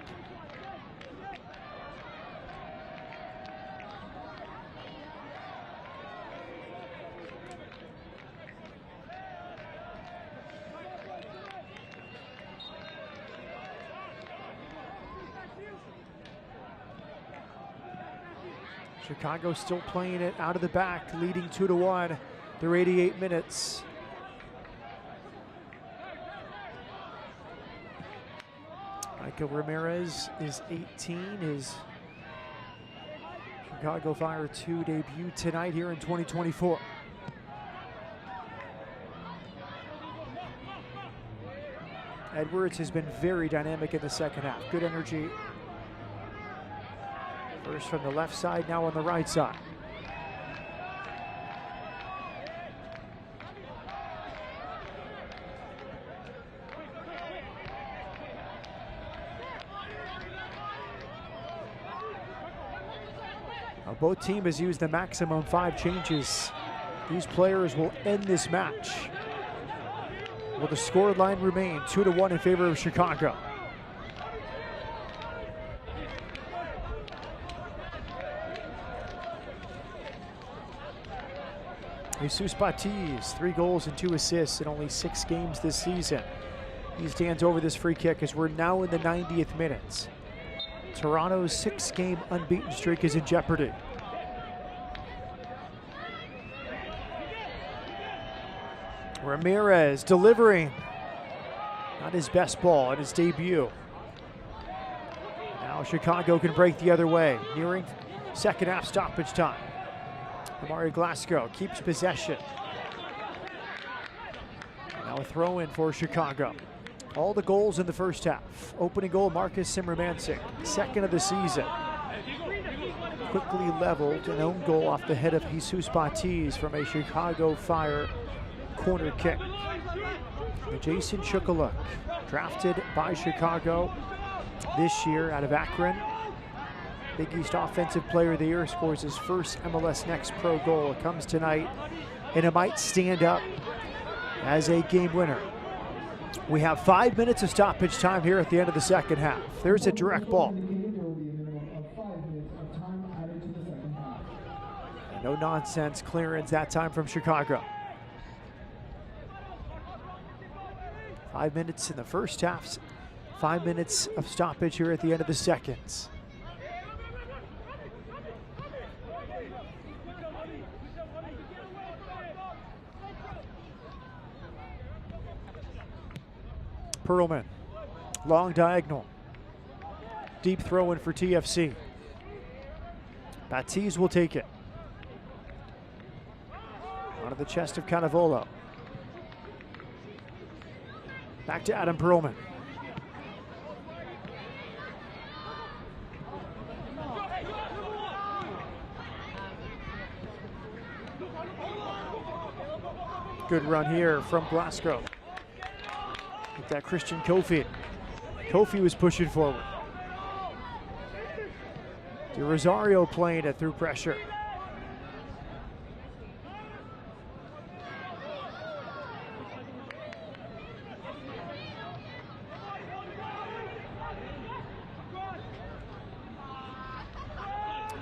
Chicago still playing it out of the back, leading 2-1 through 88 minutes. Michael Ramirez is 18, his Chicago Fire 2 debut tonight here in 2024. Edwards has been very dynamic in the second half. Good energy. First from the left side, now on the right side. Now both teams has used the maximum 5 changes. These players will end this match. Will the score line remain 2-1 in favor of Chicago? Jesus Batiz, 3 goals and 2 assists in only 6 games this season. He stands over this free kick as we're now in the 90th minutes. Toronto's 6-game unbeaten streak is in jeopardy. Ramirez delivering. Not his best ball at his debut. Now Chicago can break the other way, nearing second half stoppage time. Amari Glasgow keeps possession. Now a throw in for Chicago. All the goals in the first half. Opening goal, Marcus Simmermansik, second of the season. Quickly leveled, an own goal off the head of Jesus Batiz from a Chicago Fire corner kick. Jason Chukaluk, drafted by Chicago this year out of Akron. Big East Offensive Player of the Year, scores his first MLS Next Pro goal. It comes tonight, and it might stand up as a game winner. We have 5 minutes of stoppage time here at the end of the second half. There's a direct ball. No nonsense clearance that time from Chicago. 5 minutes in the first half, 5 minutes of stoppage here at the end of the seconds. Perlman, long diagonal, deep throw in for TFC. Batiz will take it. Onto the chest of Cannavolo. Back to Adam Perlman. Good run here from Glasgow. With that Christian Kofi. Kofi was pushing forward. De Rosario playing it through pressure.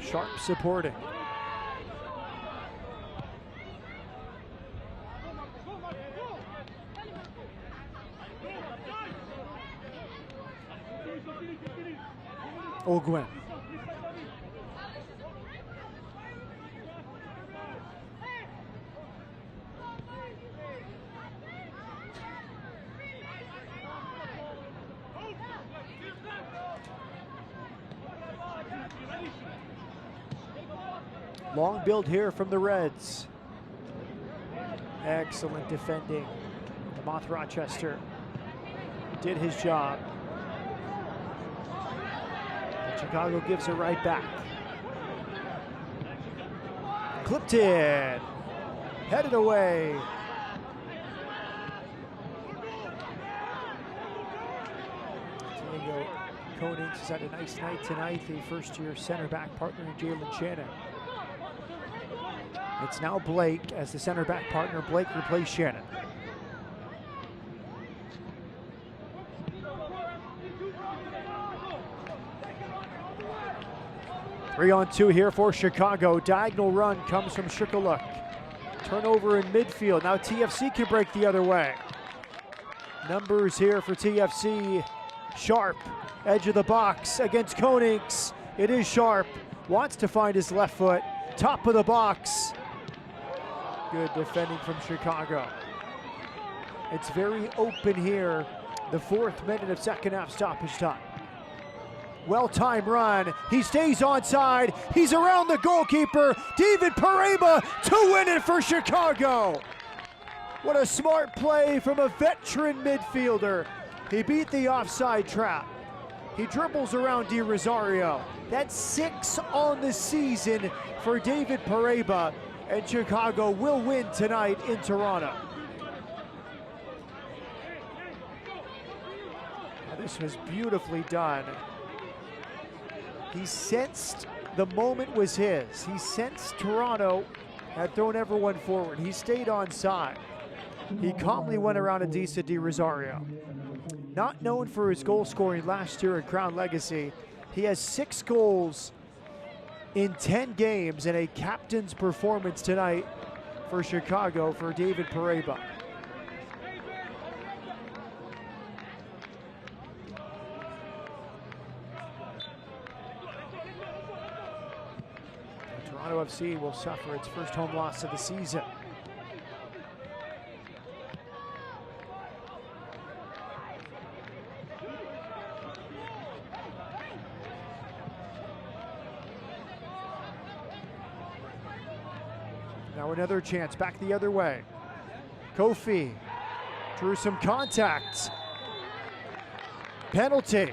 Sharp supporting. Ogwen. Long build here from the Reds. Excellent defending. DeMont Rochester did his job. But Chicago gives it right back. Clipped in. Headed away. Diego Konings has had a nice night tonight. The first-year center back partner in Jalen Shannon. It's now Blake as the center back partner. Blake replaced Shannon. 3-on-2 here for Chicago. Diagonal run comes from Shukaluk. Turnover in midfield. Now TFC can break the other way. Numbers here for TFC. Sharp, edge of the box against Konings. It is Sharp. Wants to find his left foot. Top of the box. Good defending from Chicago. It's very open here. The 4th minute of second half stoppage time. Well-timed run. He stays onside. He's around the goalkeeper. David Pareba to win it for Chicago. What a smart play from a veteran midfielder. He beat the offside trap. He dribbles around Di Rosario. That's 6 on the season for David Pareba, and Chicago will win tonight in Toronto. Now, this was beautifully done. He sensed the moment was his. He sensed Toronto had thrown everyone forward. He stayed onside. He calmly went around Adisa Di Rosario. Not known for his goal scoring last year at Crown Legacy, he has 6 goals in 10 games and a captain's performance tonight for Chicago for David Pareba. Toronto FC will suffer its first home loss of the season. Now another chance back the other way. Kofi drew some contact. Penalty.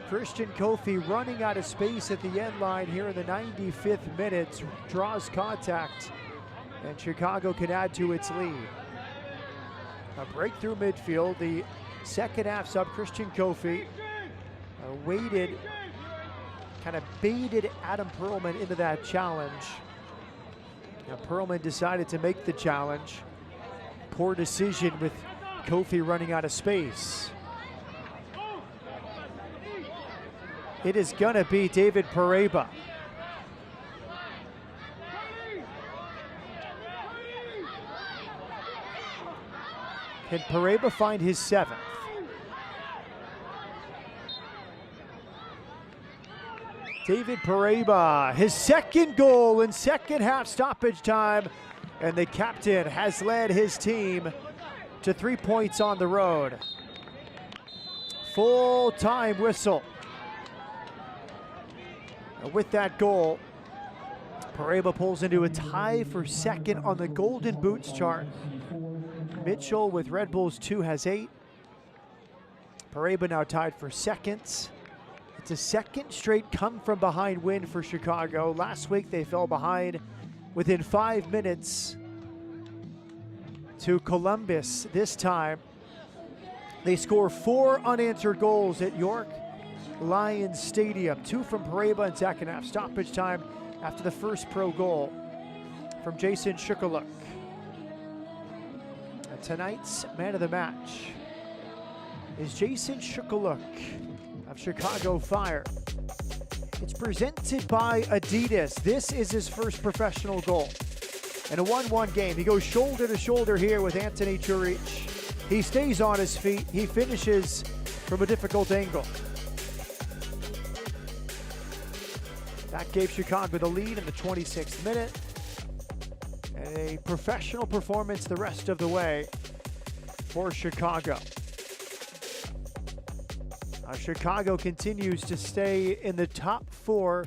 Christian Kofi running out of space at the end line here in the 95th minute, draws contact, and Chicago can add to its lead. A breakthrough midfield, the second half sub Christian Kofi waited, kind of baited Adam Perlman into that challenge. Now Perlman decided to make the challenge. Poor decision with Kofi running out of space. It is gonna be David Pareba. Can Pareba find his 7th? David Pareba, his 2nd goal in second half stoppage time, and the captain has led his team to 3 points on the road. Full time whistle. And with that goal, Pareba pulls into a tie for 2nd on the Golden Boots chart. Mitchell with Red Bulls 2 has 8. Pareba now tied for 2nd. It's a 2nd straight come from behind win for Chicago. Last week they fell behind within 5 minutes to Columbus. This time they score 4 unanswered goals at York Lions Stadium. 2 from Pareba in second half stoppage time after the first pro goal from Jason Shukaluk. And tonight's man of the match is Jason Shukaluk of Chicago Fire. It's presented by Adidas. This is his first professional goal. In a 1-1 game, he goes shoulder to shoulder here with Anthony Churich. He stays on his feet. He finishes from a difficult angle. That gave Chicago the lead in the 26th minute. And a professional performance the rest of the way for Chicago. Chicago continues to stay in the top 4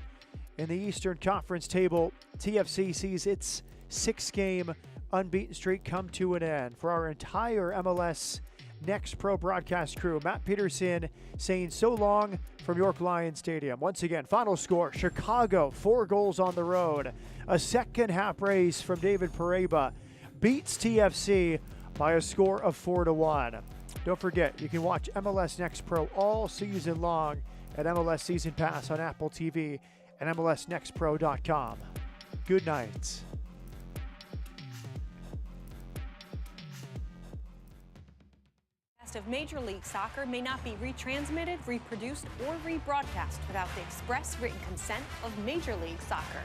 in the Eastern Conference table. TFC sees its 6-game unbeaten streak come to an end. For our entire MLS Next Pro broadcast crew, Matt Peterson saying so long from York Lions Stadium. Once again, final score, Chicago 4 goals on the road. A second half race from David Pareba beats TFC by a score of 4-1. Don't forget, you can watch MLS Next Pro all season long at MLS Season Pass on Apple TV and MLSNextPro.com. Good night. broadcast of Major League Soccer may not be retransmitted, reproduced, or rebroadcast without the express written consent of Major League Soccer.